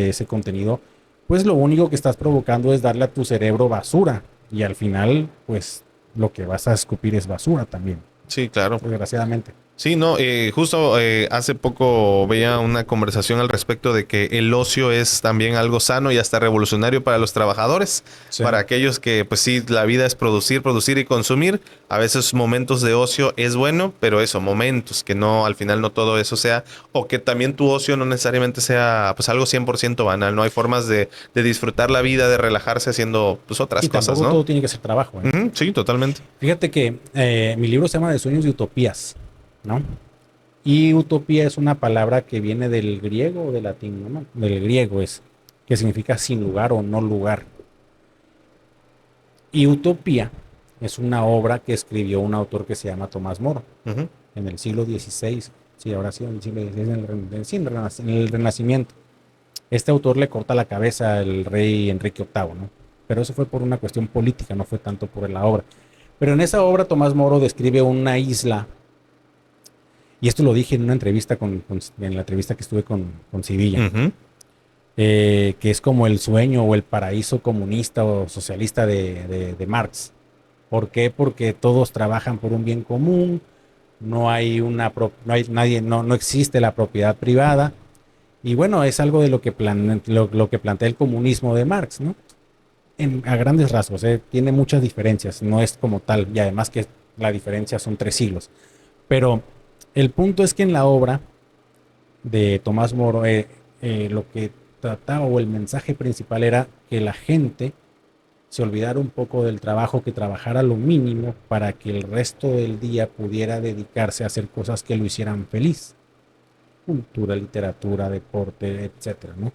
ese contenido, pues lo único que estás provocando es darle a tu cerebro basura. Y al final, pues lo que vas a escupir es basura también, Sí, claro. desgraciadamente. Sí, no, justo hace poco veía una conversación al respecto de que el ocio es también algo sano y hasta revolucionario para los trabajadores, Sí. para aquellos que, pues sí, la vida es producir, producir y consumir. A veces momentos de ocio es bueno, pero eso, momentos, que no, al final no todo eso sea, o que también tu ocio no necesariamente sea, pues algo 100% banal, ¿no? Hay formas de disfrutar la vida, de relajarse haciendo, pues otras Y cosas, tampoco ¿no? todo tiene que ser trabajo, ¿eh? Ujú, sí, totalmente. Fíjate que mi libro se llama De sueños y utopías, ¿no? Y utopía es una palabra que viene del griego o del latín, ¿no? Del griego es, que significa sin lugar o no lugar. Y utopía es una obra que escribió un autor que se llama Tomás Moro Ujú. en el siglo XVI, sí, habrá sido en el siglo XVI, sí, en el Renacimiento. Este autor le corta la cabeza al rey Enrique VIII, ¿no? Pero eso fue por una cuestión política, no fue tanto por la obra. Pero en esa obra Tomás Moro describe una isla, y esto lo dije en una entrevista en la entrevista que estuve con Sevilla, Ujú. que es como el sueño o el paraíso comunista o socialista de Marx. ¿Por qué? Porque todos trabajan por un bien común, no hay nadie, no existe la propiedad privada. Y bueno, es algo de lo que plantea el comunismo de Marx, ¿no? A grandes rasgos, tiene muchas diferencias, no es como tal, y además que la diferencia son 3 siglos. Pero el punto es que en la obra de Tomás Moro, lo que trataba o el mensaje principal era que la gente se olvidara un poco del trabajo, que trabajara lo mínimo para que el resto del día pudiera dedicarse a hacer cosas que lo hicieran feliz. Cultura, literatura, deporte, etcétera, ¿no?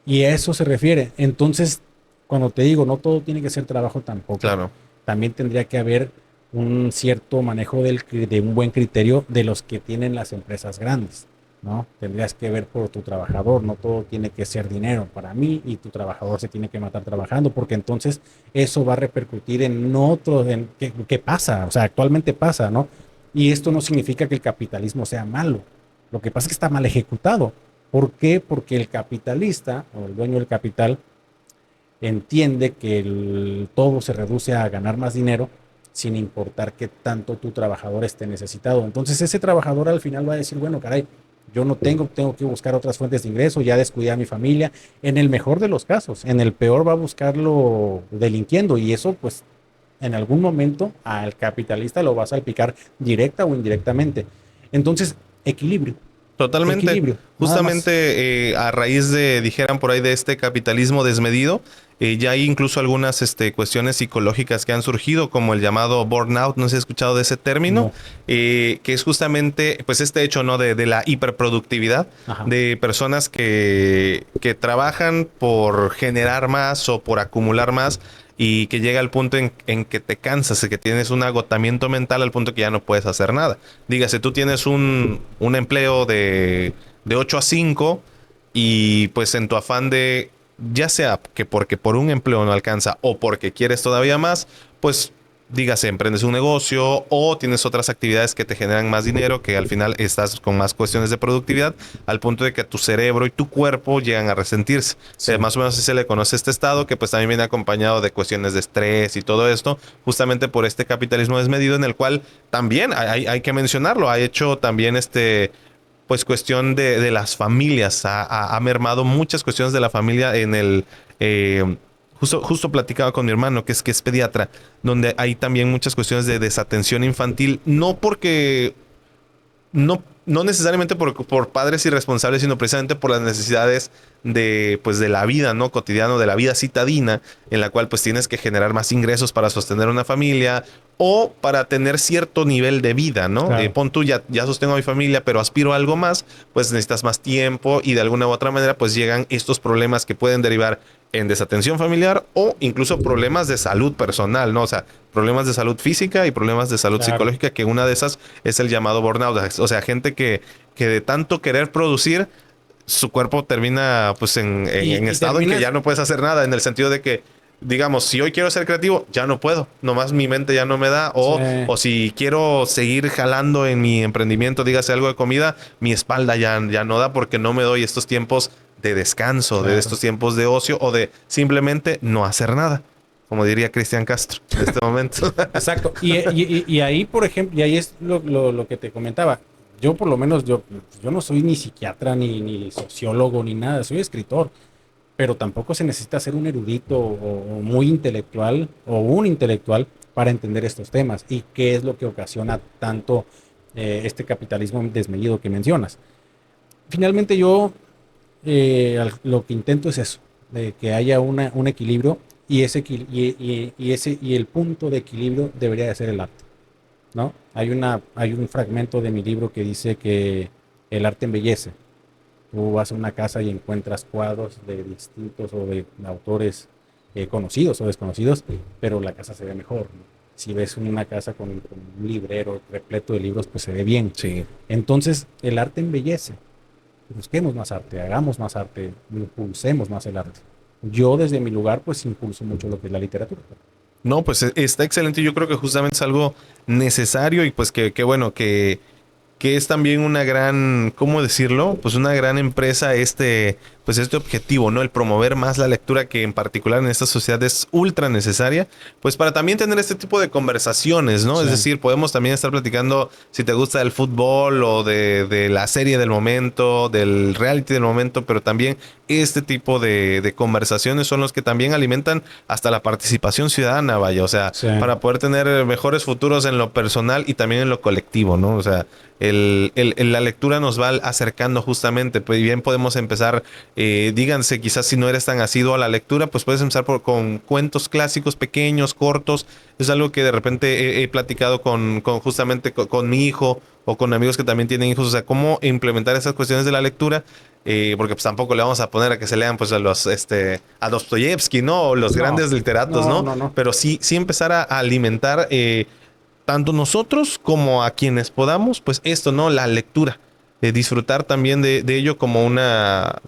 Y a eso se refiere. Entonces, cuando te digo, no todo tiene que ser trabajo tampoco. Claro. También tendría que haber un cierto manejo de un buen criterio de los que tienen las empresas grandes, ¿no? Tendrías que ver por tu trabajador, no todo tiene que ser dinero para mí y tu trabajador se tiene que matar trabajando, porque entonces eso va a repercutir en otros, ¿qué pasa? O sea, actualmente pasa, ¿no? Y esto no significa que el capitalismo sea malo. Lo que pasa es que está mal ejecutado. ¿Por qué? Porque el capitalista o el dueño del capital entiende que todo se reduce a ganar más dinero sin importar qué tanto tu trabajador esté necesitado. Entonces ese trabajador al final va a decir, bueno, caray, yo no tengo que buscar otras fuentes de ingreso, ya descuidé a mi familia, en el mejor de los casos, en el peor va a buscarlo delinquiendo y eso pues en algún momento al capitalista lo va a salpicar directa o indirectamente. Entonces, equilibrio, Totalmente. equilibrio, nada más. Justamente a raíz de, dijeran por ahí, de este capitalismo desmedido, ya hay incluso algunas cuestiones psicológicas que han surgido, como el llamado burnout, no sé si has escuchado de ese término, No. que es justamente pues este hecho, ¿no? De la hiperproductividad, Ajá. de personas que trabajan por generar más o por acumular más y que llega al punto en que te cansas, que tienes un agotamiento mental al punto que ya no puedes hacer nada. Dígase, tú tienes un empleo de 8 a 5 y pues en tu afán ya sea que porque por un empleo no alcanza o porque quieres todavía más, pues dígase, emprendes un negocio o tienes otras actividades que te generan más dinero, que al final estás con más cuestiones de productividad, al punto de que tu cerebro y tu cuerpo llegan a resentirse. Sí. Más o menos así se le conoce este estado, que pues también viene acompañado de cuestiones de estrés y todo esto, justamente por este capitalismo desmedido en el cual también hay que mencionarlo, ha hecho también pues cuestión de las familias, ha mermado muchas cuestiones de la familia en el... justo platicaba con mi hermano, que es pediatra, donde hay también muchas cuestiones de desatención infantil, no porque no necesariamente por padres irresponsables, sino precisamente por las necesidades pues, de la vida, ¿no? Cotidiano, de la vida citadina, en la cual pues tienes que generar más ingresos para sostener una familia o para tener cierto nivel de vida, ¿no? Claro. Pon tú, ya sostengo a mi familia, pero aspiro a algo más, pues necesitas más tiempo y de alguna u otra manera pues llegan estos problemas que pueden derivar en desatención familiar o incluso problemas de salud personal, ¿no? O sea, problemas de salud física y problemas de salud Claro. psicológica, que una de esas es el llamado burnout. O sea, gente que de tanto querer producir, su cuerpo termina pues en estado en que ya no puedes hacer nada, en el sentido de que, digamos, si hoy quiero ser creativo, ya no puedo, nomás mi mente ya no me da, o si quiero seguir jalando en mi emprendimiento, dígase algo de comida, mi espalda ya no da porque no me doy estos tiempos de descanso, Claro. de estos tiempos de ocio o de simplemente no hacer nada, como diría Cristian Castro en este momento. Exacto. Y ahí, por ejemplo, y ahí es lo que te comentaba. Yo por lo menos, yo no soy ni psiquiatra, ni sociólogo, ni nada, soy escritor, pero tampoco se necesita ser un erudito o muy intelectual o un intelectual para entender estos temas y qué es lo que ocasiona tanto este capitalismo desmedido que mencionas. Finalmente yo lo que intento es eso, de que haya un equilibrio y y el punto de equilibrio debería de ser el arte, ¿no? Hay un fragmento de mi libro que dice que el arte embellece. Tú vas a una casa y encuentras cuadros de distintos o de autores conocidos o desconocidos, pero la casa se ve mejor, ¿no? Si ves una casa con un librero repleto de libros, pues se ve bien. Sí. Entonces, el arte embellece. Busquemos más arte, hagamos más arte, impulsemos más el arte. Yo desde mi lugar, pues impulso mucho lo que es la literatura. No, pues está excelente. Yo creo que justamente es algo necesario y pues que bueno, que es también una gran, ¿cómo decirlo? Pues una gran empresa pues este objetivo, ¿no? El promover más la lectura, que en particular en esta sociedad es ultra necesaria, pues para también tener este tipo de conversaciones, ¿no? Sí. Es decir, podemos también estar platicando si te gusta el fútbol o de la serie del momento, del reality del momento, pero también este tipo de conversaciones son los que también alimentan hasta la participación ciudadana, vaya, o sea, Sí. para poder tener mejores futuros en lo personal y también en lo colectivo, ¿no? O sea, la lectura nos va acercando justamente, pues bien podemos empezar, díganse, quizás si no eres tan asiduo a la lectura, pues puedes empezar con cuentos clásicos, pequeños, cortos. Es algo que de repente he platicado justamente con mi hijo o con amigos que también tienen hijos, o sea, cómo implementar esas cuestiones de la lectura, porque pues tampoco le vamos a poner a que se lean pues a Dostoyevsky, ¿no? O los grandes literatos, ¿no? No. Pero sí empezar a alimentar tanto nosotros como a quienes podamos, pues esto, ¿no? La lectura. Disfrutar también de ello como una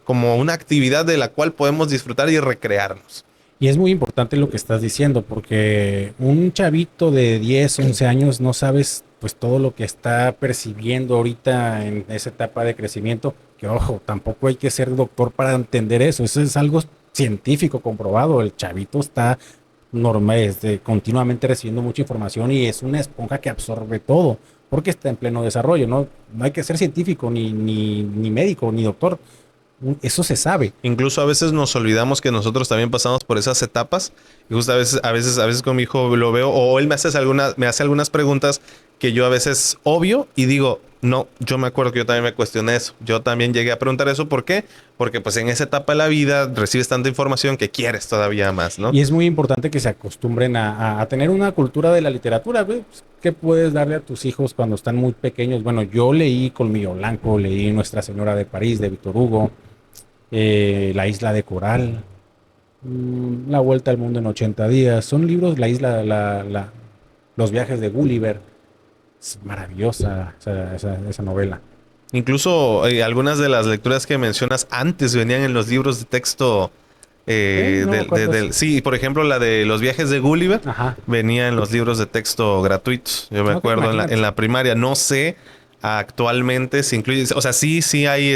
actividad de la cual podemos disfrutar y recrearnos. Y es muy importante lo que estás diciendo, porque un chavito de 10, 11 años no sabes pues todo lo que está percibiendo ahorita en esa etapa de crecimiento, que ojo, tampoco hay que ser doctor para entender eso, eso es algo científico comprobado, el chavito está normal, continuamente recibiendo mucha información y es una esponja que absorbe todo, porque está en pleno desarrollo, ¿no? No hay que ser científico, ni médico, ni doctor, eso se sabe. Incluso a veces nos olvidamos que nosotros también pasamos por esas etapas. Y justo a veces con mi hijo lo veo, o él me hace algunas preguntas que yo a veces obvio y digo, no, yo me acuerdo que yo también me cuestioné eso. Yo también llegué a preguntar eso. ¿Por qué? Porque pues en esa etapa de la vida recibes tanta información que quieres todavía más, ¿no? Y es muy importante que se acostumbren a tener una cultura de la literatura. Pues, ¿qué puedes darle a tus hijos cuando están muy pequeños? Bueno, yo leí Colmillo Blanco, leí Nuestra Señora de París de Víctor Hugo, La Isla de Coral, La Vuelta al Mundo en 80 días. Son libros, Los viajes de Gulliver. Es maravillosa esa novela. Incluso algunas de las lecturas que mencionas antes venían en los libros de texto No me acuerdo Sí, por ejemplo, la de los viajes de Gulliver Ajá. venía en los libros de texto gratuitos. Yo me Ok, acuerdo imagínate. en la primaria. No sé actualmente si incluye, o sea, sí hay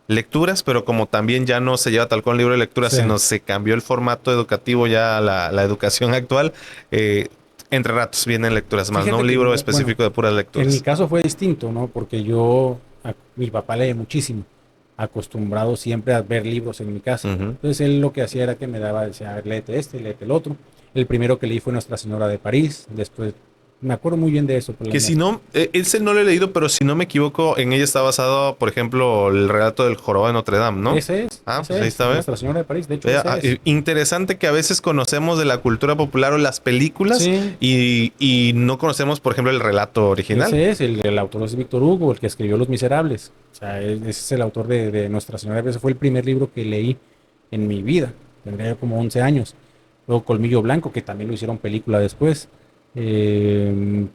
lecturas, pero como también ya no se lleva tal cual un libro de lectura, Sí. sino se cambió el formato educativo ya a la educación actual. eh, entre ratos vienen lecturas más, no Fíjate un que, libro bueno, específico de puras en mi lecturas. caso fue distinto, ¿no? Porque mi papá lee muchísimo, acostumbrado siempre a ver libros en mi casa. Ujú. Entonces él lo que hacía era que me daba, decía, a ver, léete este, léete el otro. El primero que leí fue Nuestra Señora de París, después, me acuerdo muy bien de eso, Que si no, ese no lo he leído, pero si no me equivoco, en ella está basado, por ejemplo, el relato del Jorobado de Notre Dame, ¿no? Ah, pues ahí ese es, está, ¿ve? Nuestra Señora de París, de hecho ese es. Interesante que a veces conocemos de la cultura popular o las películas Sí, y no conocemos, por ejemplo, el relato original. ese es, el autor es Víctor Hugo, el que escribió Los Miserables. O sea, ese es el autor de Nuestra Señora de París. Ese fue el primer libro que leí en mi vida. Tendría yo como 11 años. Luego Colmillo Blanco, que también lo hicieron película después.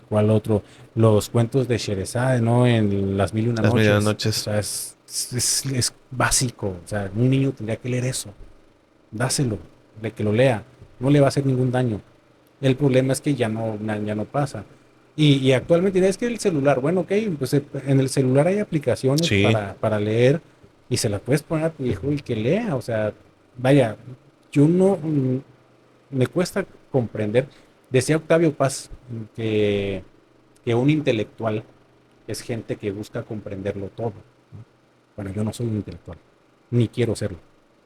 ¿Cuál otro? Los cuentos de Sherezade, ¿no? En Las Mil y Una Las Noches. O medianoches. sea, es básico. O sea, un niño tendría que leer eso. Dáselo, de que lo lea. No le va a hacer ningún daño. El problema es que ya no pasa. Y actualmente es que el celular, bueno, ok, pues en el celular hay aplicaciones Sí. para leer y se las puedes poner a tu hijo y que lea. O sea, vaya, yo no, me cuesta comprender. Decía Octavio Paz que, que un intelectual es gente que busca comprenderlo todo. Bueno, yo no soy un intelectual, ni quiero serlo,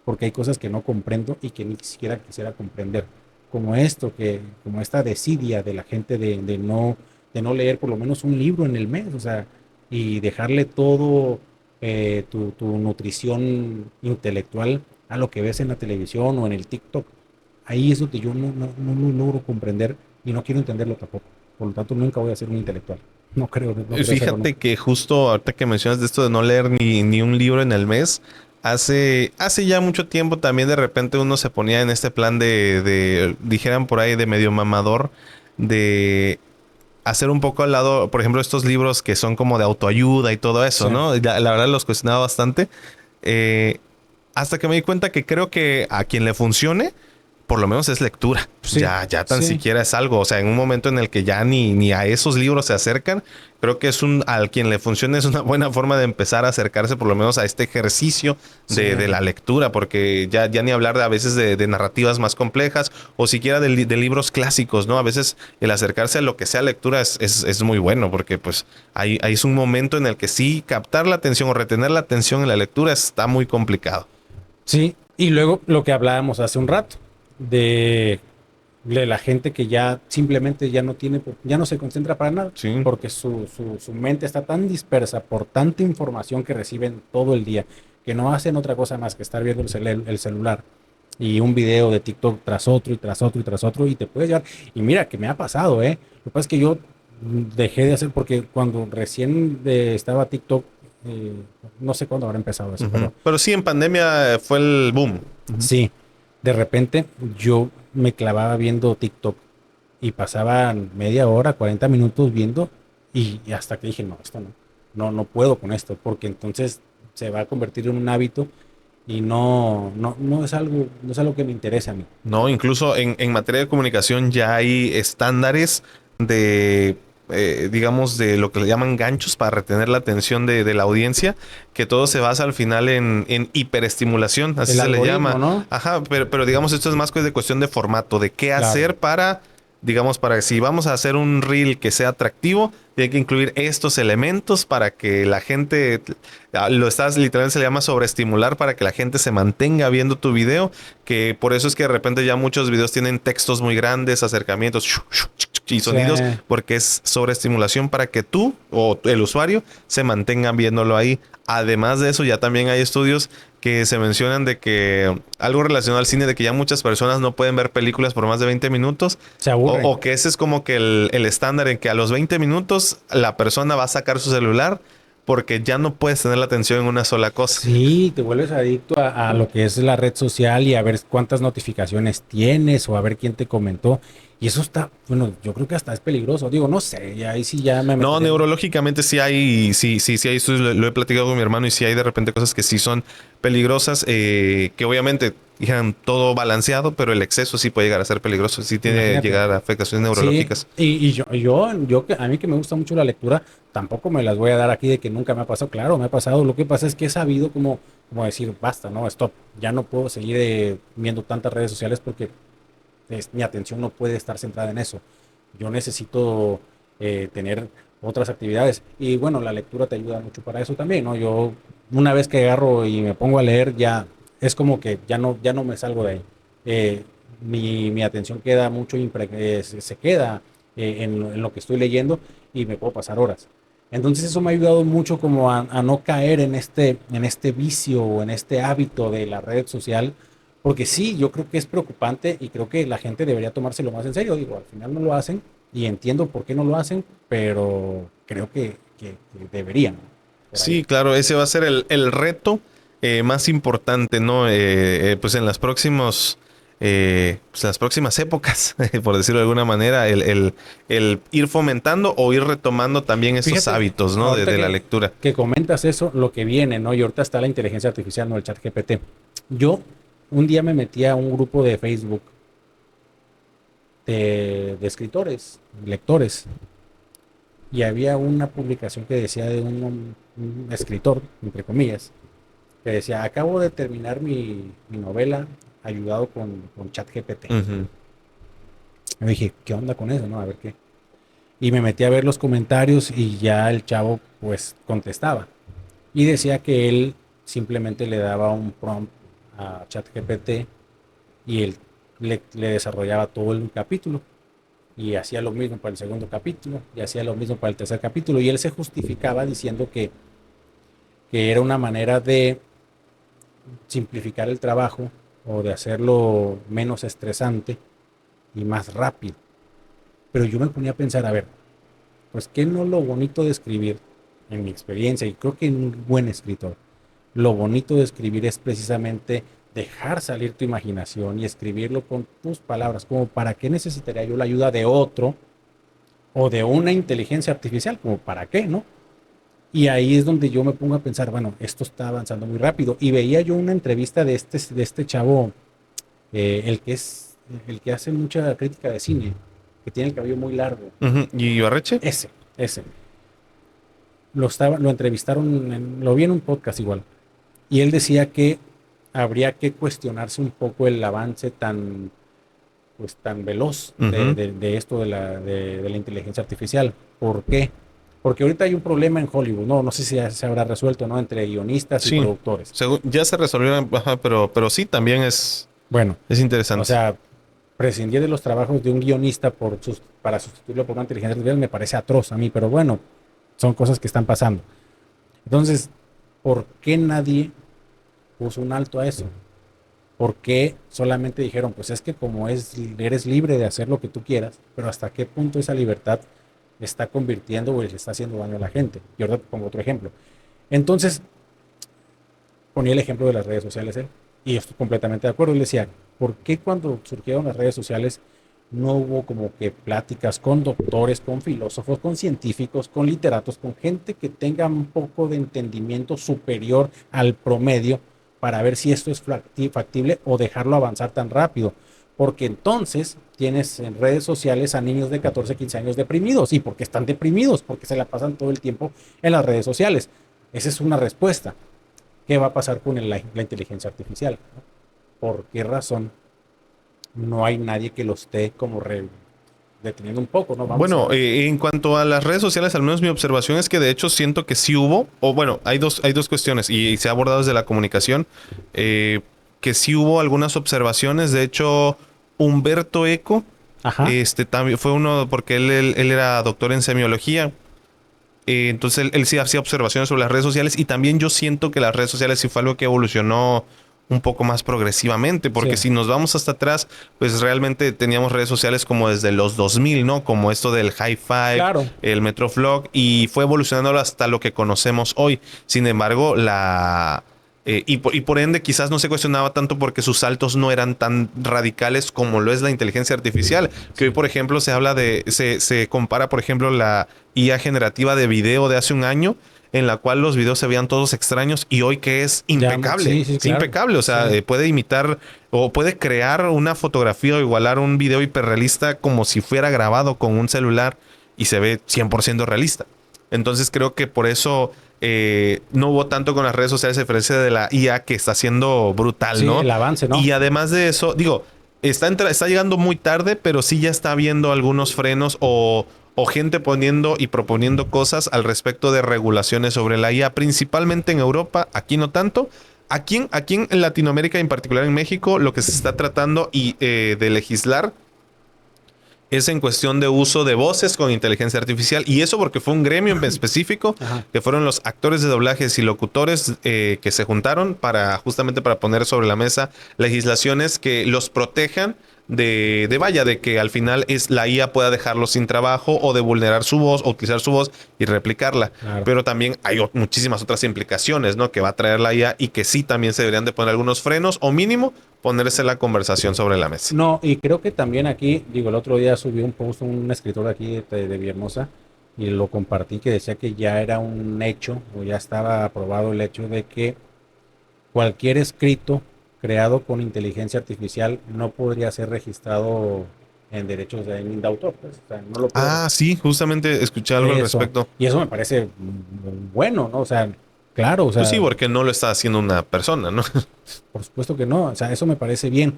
porque hay cosas que no comprendo y que ni siquiera quisiera comprender, como esto, como esta desidia de la gente de no leer por lo menos un libro en el mes, o sea, y dejarle todo tu nutrición intelectual a lo que ves en la televisión o en el TikTok. Ahí es donde yo no logro comprender y no quiero entenderlo tampoco. Por lo tanto, nunca voy a ser un intelectual. No creo serlo Fíjate nunca. que justo ahorita que mencionas de esto de no leer ni un libro en el mes, hace ya mucho tiempo también de repente uno se ponía en este plan dijeran por ahí, de medio mamador, de hacer un poco al lado, por ejemplo, estos libros que son como de autoayuda y todo eso, Sí, ¿no? La verdad los cuestionaba bastante. eh, Hasta que me di cuenta que creo que a quien le funcione, por lo menos es lectura. sí, Ya tan sí. siquiera es algo. O sea, en un momento en el que ya ni a esos libros se acercan, creo que al quien le funcione es una buena forma de empezar a acercarse por lo menos a este ejercicio Sí, de la lectura, porque ya ni hablar a veces de narrativas más complejas o siquiera de libros clásicos, ¿no? A veces el acercarse a lo que sea lectura es muy bueno, porque pues ahí es un momento en el que sí captar la atención o retener la atención en la lectura está muy complicado. sí. Y luego lo que hablábamos hace un rato, de, de la gente que ya simplemente ya no tiene, ya no se concentra para nada, Sí. porque su mente está tan dispersa por tanta información que reciben todo el día, que no hacen otra cosa más que estar viendo el celular y un video de TikTok tras otro y tras otro y tras otro y te puedes llevar. Y mira, que me ha pasado, ¿eh? Lo que pasa es que yo dejé de hacer porque cuando recién estaba TikTok, eh, no sé cuándo habrá empezado eso, Ujú. pero Pero sí, en pandemia fue el boom. Ujú. sí, de repente yo me clavaba viendo TikTok y pasaba media hora, 40 minutos viendo y hasta que dije, no, esto no puedo con esto, porque entonces se va a convertir en un hábito y no es algo que me interese a mí. No, incluso en materia de comunicación ya hay estándares de, digamos, de lo que le llaman ganchos para retener la atención de la audiencia, que todo se basa al final en hiperestimulación, así El se le algoritmo, llama. ¿no? Ajá, pero digamos, esto es más de cuestión de formato, de qué Claro. hacer para, digamos, para que si vamos a hacer un reel que sea atractivo, tiene que incluir estos elementos para que la gente, literalmente se le llama sobreestimular para que la gente se mantenga viendo tu video, que por eso es que de repente ya muchos videos tienen textos muy grandes, acercamientos y Sí, sonidos, porque es sobreestimulación para que tú o el usuario se mantengan viéndolo ahí. Además de eso, ya también hay estudios que se mencionan de que algo relacionado al cine, de que ya muchas personas no pueden ver películas por más de 20 minutos, se aburren. o que ese es como que el estándar en que a los 20 minutos la persona va a sacar su celular porque ya no puedes tener la atención en una sola cosa. Sí, te vuelves adicto a lo que es la red social y a ver cuántas notificaciones tienes o a ver quién te comentó. Y eso está, bueno, yo creo que hasta es peligroso. Digo, no sé, y ahí sí ya me No, meteré. neurológicamente sí hay estudios, lo he platicado con mi hermano y sí hay de repente cosas que sí son peligrosas, que obviamente dijeran todo balanceado, pero el exceso sí puede llegar a ser peligroso, sí tiene llegar a afectaciones neurológicas. Sí, y yo a mí que me gusta mucho la lectura, tampoco me las voy a dar aquí de que nunca me ha pasado. Claro, me ha pasado. Lo que pasa es que he sabido como decir, basta, no, stop. Ya no puedo seguir viendo tantas redes sociales porque mi atención no puede estar centrada en eso. Yo necesito tener otras actividades. Y bueno, la lectura te ayuda mucho para eso también, ¿no? Yo una vez que agarro y me pongo a leer, ya es como que ya no me salgo de ahí. Mi atención queda mucho, se queda en lo que estoy leyendo y me puedo pasar horas. Entonces eso me ha ayudado mucho como a no caer en este vicio o en este hábito de la red social, porque sí, yo creo que es preocupante y creo que la gente debería tomárselo más en serio. Digo, al final no lo hacen y entiendo por qué no lo hacen, pero creo que deberían. Por ahí. Sí, claro, ese va a ser el reto más importante, ¿no? Pues en pues en las próximas épocas, por decirlo de alguna manera, el ir fomentando o ir retomando también esos Fíjate, hábitos, ¿no? De la lectura. Que comentas eso, lo que viene, ¿no? Y ahorita está la inteligencia artificial, ¿no? El chat GPT. Yo un día me metí a un grupo de Facebook de escritores, lectores, y había una publicación que decía de un escritor, entre comillas, que decía, acabo de terminar mi novela ayudado con ChatGPT. Ujú. Me dije, ¿qué onda con eso? No, a ver qué. Y me metí a ver los comentarios y ya el chavo pues contestaba. Y decía que él simplemente le daba un prompt a ChatGPT y él le desarrollaba todo el capítulo. Y hacía lo mismo para el segundo capítulo y hacía lo mismo para el tercer capítulo. Y él se justificaba diciendo que era una manera de simplificar el trabajo o de hacerlo menos estresante y más rápido. Pero yo me ponía a pensar, a ver, pues qué no lo bonito de escribir, en mi experiencia, y creo que en un buen escritor, lo bonito de escribir es precisamente dejar salir tu imaginación y escribirlo con tus palabras, como para qué necesitaría yo la ayuda de otro o de una inteligencia artificial, como para qué, ¿no? Y ahí es donde yo me pongo a pensar, bueno, esto está avanzando muy rápido. Y veía yo una entrevista de este chavo, el que hace mucha crítica de cine, que tiene el cabello muy largo. Ujú. ¿Y Ibarreche? Ese. Lo entrevistaron, lo vi en un podcast igual. Y él decía que habría que cuestionarse un poco el avance pues, tan veloz Ujú. de esto de la inteligencia artificial. ¿Por qué? Porque ahorita hay un problema en Hollywood, no sé si ya se habrá resuelto, ¿no? Entre guionistas y Sí, productores. ya se resolvió, ajá, pero sí, también Bueno, es o interesante. sea, prescindir de los trabajos de un guionista para sustituirlo por una inteligencia artificial me parece atroz a mí, pero bueno, son cosas que están pasando. Entonces, ¿por qué nadie puso un alto a eso? ¿Por qué solamente dijeron, pues es que eres libre de hacer lo que tú quieras, pero hasta qué punto esa libertad está convirtiendo o le está haciendo daño a la gente? Y ahora te pongo otro ejemplo. Entonces, ponía el ejemplo de las redes sociales él, y estoy completamente de acuerdo. Él decía, ¿por qué cuando surgieron las redes sociales no hubo como que pláticas con doctores, con filósofos, con científicos, con literatos, con gente que tenga un poco de entendimiento superior al promedio para ver si esto es factible o dejarlo avanzar tan rápido? Porque entonces tienes en redes sociales a niños de 14, 15 años deprimidos. ¿Y por qué están deprimidos? Porque se la pasan todo el tiempo en las redes sociales. Esa es una respuesta. ¿Qué va a pasar con la inteligencia artificial? ¿Por qué razón no hay nadie que lo esté como deteniendo un poco? ¿No? Vamos Bueno, a... en cuanto a las redes sociales, al menos mi observación es que de hecho siento que sí hubo, o bueno, hay dos cuestiones y se ha abordado desde la comunicación, que sí hubo algunas observaciones. De hecho, Humberto Eco, Ajá. también fue uno, porque él era doctor en semiología. Entonces él sí hacía observaciones sobre las redes sociales y también yo siento que las redes sociales sí fue algo que evolucionó un poco más progresivamente, porque Sí. si nos vamos hasta atrás, pues realmente teníamos redes sociales como desde los 2000, ¿no? Como esto del High Five, Claro. el Metroflog, y fue evolucionando hasta lo que conocemos hoy. Sin embargo, y por ende quizás no se cuestionaba tanto porque sus saltos no eran tan radicales como lo es la inteligencia artificial, que hoy Sí. por ejemplo se habla se compara por ejemplo la IA generativa de video de hace un año en la cual los videos se veían todos extraños y hoy que es impecable. Sí, Es claro. impecable, o sea, Sí. puede imitar o puede crear una fotografía o igualar un video hiperrealista como si fuera grabado con un celular y se ve 100% realista. Entonces creo que por eso no hubo tanto con las redes sociales a diferencia de la IA que está siendo brutal, Sí, ¿no? el avance, ¿no? Y además de eso, digo, está llegando muy tarde, pero sí ya está habiendo algunos frenos o gente poniendo y proponiendo cosas al respecto de regulaciones sobre la IA, principalmente en Europa, aquí no tanto. Aquí en Latinoamérica, en particular en México, lo que se está tratando de legislar es en cuestión de uso de voces con inteligencia artificial. Y eso porque fue un gremio en específico, Ajá. que fueron los actores de doblajes y locutores que se juntaron justamente para poner sobre la mesa legislaciones que los protejan de que al final la IA pueda dejarlo sin trabajo o de vulnerar su voz o utilizar su voz y replicarla. Claro. Pero también hay muchísimas otras implicaciones, ¿no? Que va a traer la IA y que sí también se deberían de poner algunos frenos o mínimo ponerse la conversación sobre la mesa. No, y creo que también aquí, digo, el otro día subí un post un escritor de aquí de Villahermosa y lo compartí que decía que ya era un hecho o ya estaba aprobado el hecho de que cualquier escrito creado con inteligencia artificial no podría ser registrado en derechos de autor, pues, o sea, no lo puede. Sí, justamente escuché algo al Eso. respecto. Y eso me parece bueno, ¿no? O sea, claro, o Pues sea, sí, porque no lo está haciendo una persona, ¿no? por supuesto que no, o sea, eso me parece bien.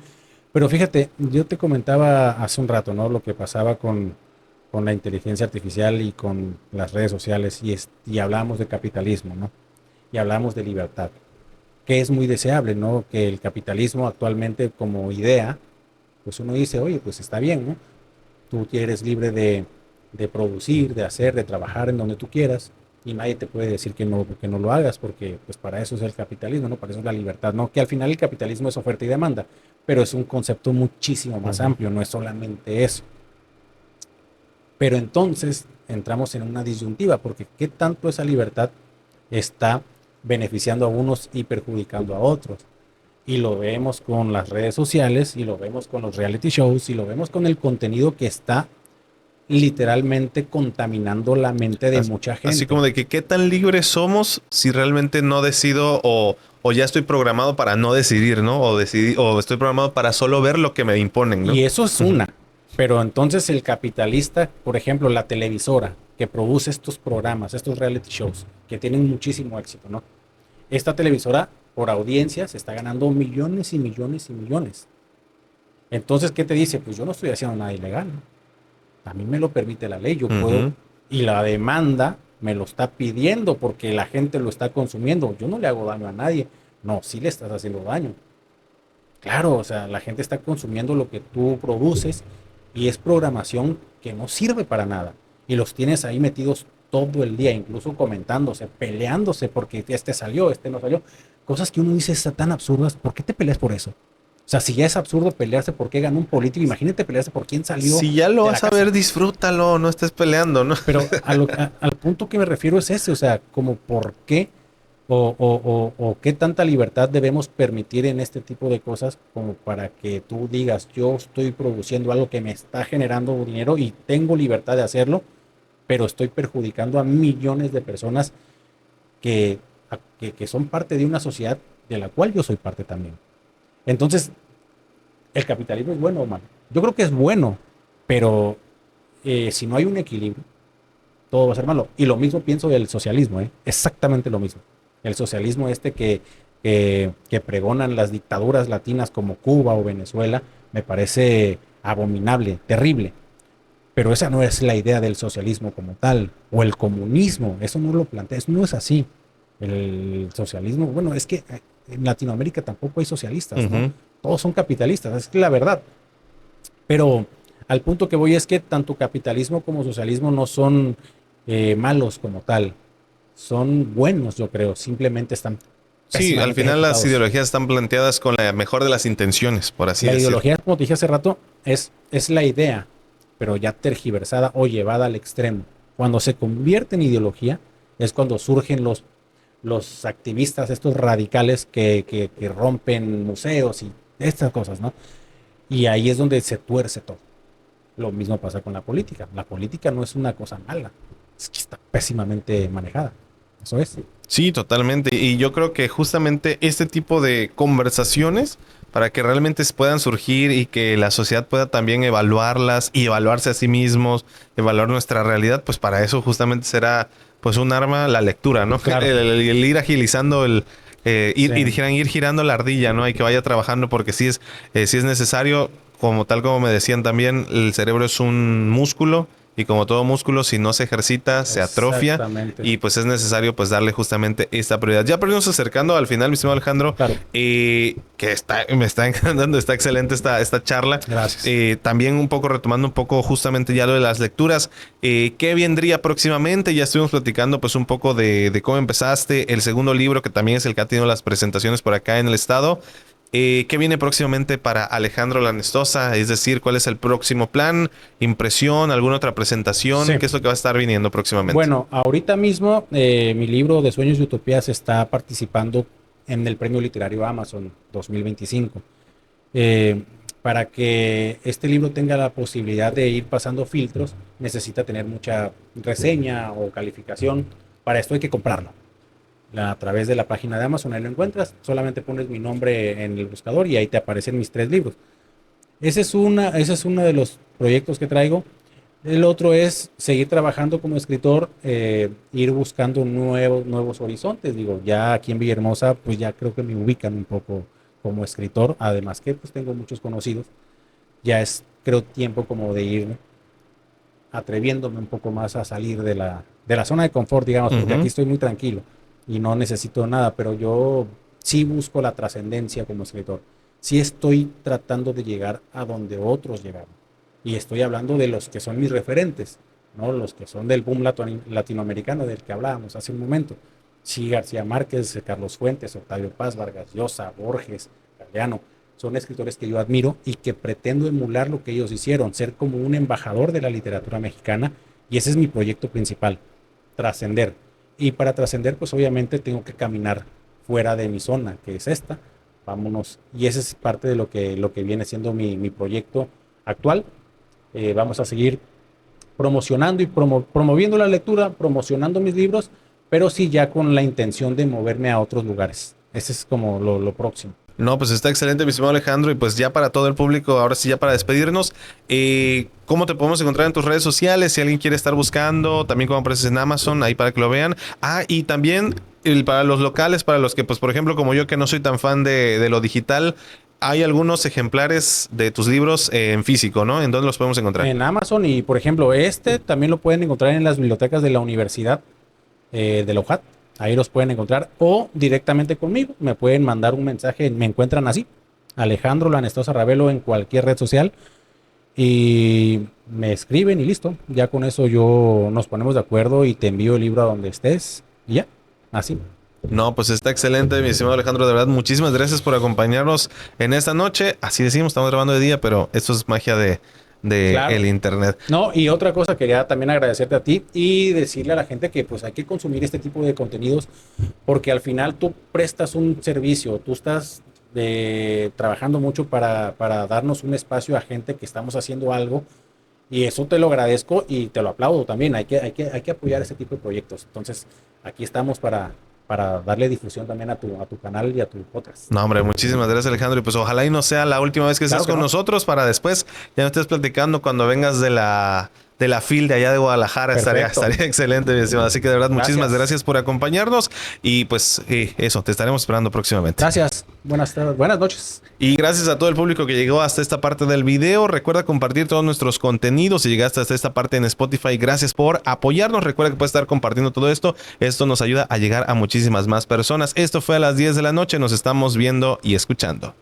Pero fíjate, yo te comentaba hace un rato, ¿no? Lo que pasaba con la inteligencia artificial y con las redes sociales y hablamos de capitalismo, ¿no? Y hablamos de libertad, que es muy deseable, ¿no? Que el capitalismo actualmente como idea, pues uno dice, oye, pues está bien, ¿no? Tú eres libre de producir, de hacer, de trabajar en donde tú quieras y nadie te puede decir que no lo hagas porque pues para eso es el capitalismo, ¿no? Para eso es la libertad, ¿no? Que al final el capitalismo es oferta y demanda, pero es un concepto muchísimo más amplio, no es solamente eso. Pero entonces entramos en una disyuntiva porque ¿qué tanto esa libertad está beneficiando a unos y perjudicando a otros? Y lo vemos con las redes sociales, y lo vemos con los reality shows, y lo vemos con el contenido que está literalmente contaminando la mente de mucha Así gente. como de que qué tan libres somos si realmente no decido o ya estoy programado para no decidir, ¿no? O estoy programado para solo ver lo que me imponen, ¿no? Y eso es Ujú. una. Pero entonces el capitalista, por ejemplo, la televisora que produce estos programas, estos reality shows, que tienen muchísimo éxito, ¿no? Esta televisora, por audiencia, se está ganando millones y millones y millones. Entonces, ¿qué te dice? Pues yo no estoy haciendo nada ilegal, ¿no? A mí me lo permite la ley, yo puedo, Ujú. y la demanda me lo está pidiendo porque la gente lo está consumiendo. Yo no le hago daño a nadie. No, sí le estás haciendo daño. Claro, o sea, la gente está consumiendo lo que tú produces y es programación que no sirve para nada. Y los tienes ahí metidos todo el día, incluso comentándose, peleándose porque este salió, este no salió. Cosas que uno dice están tan absurdas, ¿por qué te peleas por eso? O sea, si ya es absurdo pelearse por qué ganó un político, imagínate pelearse por quién salió Si ya lo de la vas a casa. ver, disfrútalo, no estés peleando, ¿no? Pero al punto que me refiero es ese, o sea, como por qué o qué tanta libertad debemos permitir en este tipo de cosas como para que tú digas, yo estoy produciendo algo que me está generando dinero y tengo libertad de hacerlo, pero estoy perjudicando a millones de personas que, que son parte de una sociedad de la cual yo soy parte también. Entonces, ¿el capitalismo es bueno o malo? Yo creo que es bueno, pero si no hay un equilibrio, todo va a ser malo. Y lo mismo pienso del socialismo, ¿eh? Exactamente lo mismo. El socialismo que pregonan las dictaduras latinas como Cuba o Venezuela me parece abominable, terrible. Pero esa no es la idea del socialismo como tal, o el comunismo, eso no lo plantea, eso no es así. El socialismo, bueno, es que en Latinoamérica tampoco hay socialistas, ¿no? Ujú. Todos son capitalistas, es la verdad. Pero al punto que voy es que tanto capitalismo como socialismo no son malos como tal. Son buenos, yo creo. Simplemente están Sí, al pésimamente final las ejecutados. ideologías están planteadas con la mejor de las intenciones, por así La decir. ideología, como te dije hace rato, es la idea, pero ya tergiversada o llevada al extremo. Cuando se convierte en ideología es cuando surgen los activistas, estos radicales que rompen museos y estas cosas, ¿no? Y ahí es donde se tuerce todo. Lo mismo pasa con la política. La política no es una cosa mala, es que está pésimamente manejada. Eso es. Sí, totalmente. Y yo creo que justamente este tipo de conversaciones, para que realmente puedan surgir y que la sociedad pueda también evaluarlas y evaluarse a sí mismos, evaluar nuestra realidad, pues para eso justamente será pues un arma la lectura, ¿no? Claro. El ir agilizando Sí. ir girando la ardilla, ¿no? Y que vaya trabajando porque sí es necesario, como tal como me decían también, el cerebro es un músculo y como todo músculo, si no se ejercita, se atrofia Exactamente. y pues es necesario pues darle justamente esta prioridad. Ya pero irnos acercando al final, mi estimado Alejandro, Claro. me está encantando, está excelente esta charla. Gracias. También un poco retomando un poco justamente ya lo de las lecturas. ¿Qué vendría próximamente? Ya estuvimos platicando pues un poco de cómo empezaste, el segundo libro que también es el que ha tenido las presentaciones por acá en el estado. ¿Qué viene próximamente para Alejandro Lanestosa? Es decir, ¿cuál es el próximo plan? ¿Impresión? ¿Alguna otra presentación? Sí. ¿Qué es lo que va a estar viniendo próximamente? Bueno, ahorita mismo mi libro de Sueños y Utopías está participando en el Premio Literario Amazon 2025. Eh, para que este libro tenga la posibilidad de ir pasando filtros, necesita tener mucha reseña o calificación. Para esto hay que comprarlo. A través de la página de Amazon, ahí lo encuentras. Solamente pones mi nombre en el buscador y ahí te aparecen mis 3 libros. Ese es uno de los proyectos que traigo. El otro es seguir trabajando como escritor, ir buscando nuevos horizontes. Digo, ya aquí en Villahermosa, pues ya creo que me ubican un poco como escritor, además que pues tengo muchos conocidos. Ya es, creo, tiempo como de ir atreviéndome un poco más a salir de la zona de confort, digamos, porque aquí estoy muy tranquilo y no necesito nada, pero yo sí busco la trascendencia como escritor. Sí estoy tratando de llegar a donde otros llegaron. Y estoy hablando de los que son mis referentes, ¿no? Los que son del boom latinoamericano del que hablábamos hace un momento. Sí, García Márquez, Carlos Fuentes, Octavio Paz, Vargas Llosa, Borges, Galeano. Son escritores que yo admiro y que pretendo emular lo que ellos hicieron, ser como un embajador de la literatura mexicana, y ese es mi proyecto principal, trascender. Y para trascender, pues obviamente tengo que caminar fuera de mi zona, que es esta. Vámonos. Y ese es parte de lo que viene siendo mi proyecto actual. Vamos a seguir promocionando y promoviendo la lectura, promocionando mis libros, pero sí ya con la intención de moverme a otros lugares. Ese es como lo próximo. No, pues está excelente, mi estimado Alejandro. Y pues ya para todo el público, ahora sí, ya para despedirnos, ¿cómo te podemos encontrar en tus redes sociales? Si alguien quiere estar buscando, también cómo apareces en Amazon, ahí para que lo vean. Ah, y también para los locales, para los que, pues, por ejemplo, como yo, que no soy tan fan de lo digital, hay algunos ejemplares de tus libros en físico, ¿no? ¿En dónde los podemos encontrar? En Amazon y, por ejemplo, este también lo pueden encontrar en las bibliotecas de la Universidad de la UJAT. Ahí los pueden encontrar o directamente conmigo. Me pueden mandar un mensaje. Me encuentran así, Alejandro Lanestosa Ravelo, en cualquier red social. Y me escriben y listo. Ya con eso nos ponemos de acuerdo y te envío el libro a donde estés. Y ya, así. No, pues está excelente, mi estimado Alejandro. De verdad, muchísimas gracias por acompañarnos en esta noche. Así decimos, estamos grabando de día, pero esto es magia de Claro. el internet. No, y otra cosa, quería también agradecerte a ti y decirle a la gente que pues hay que consumir este tipo de contenidos, porque al final tú prestas un servicio, tú estás trabajando mucho para darnos un espacio a gente que estamos haciendo algo, y eso te lo agradezco y te lo aplaudo también. Hay que apoyar ese tipo de proyectos. Entonces, aquí estamos para darle difusión también a tu canal y a tu podcast. No, hombre, muchísimas gracias, Alejandro. Y pues ojalá y no sea la última vez que estés con nosotros, para después ya no estés platicando cuando vengas de la FIL de allá de Guadalajara. Estaría excelente, mi estimado. Así que de verdad, muchísimas gracias por acompañarnos. Y pues eso, te estaremos esperando próximamente. Gracias. Buenas tardes, buenas noches. Y gracias a todo el público que llegó hasta esta parte del video. Recuerda compartir todos nuestros contenidos. Si llegaste hasta esta parte en Spotify, gracias por apoyarnos. Recuerda que puedes estar compartiendo todo esto. Esto nos ayuda a llegar a muchísimas más personas. Esto fue a las 10 de la noche. Nos estamos viendo y escuchando.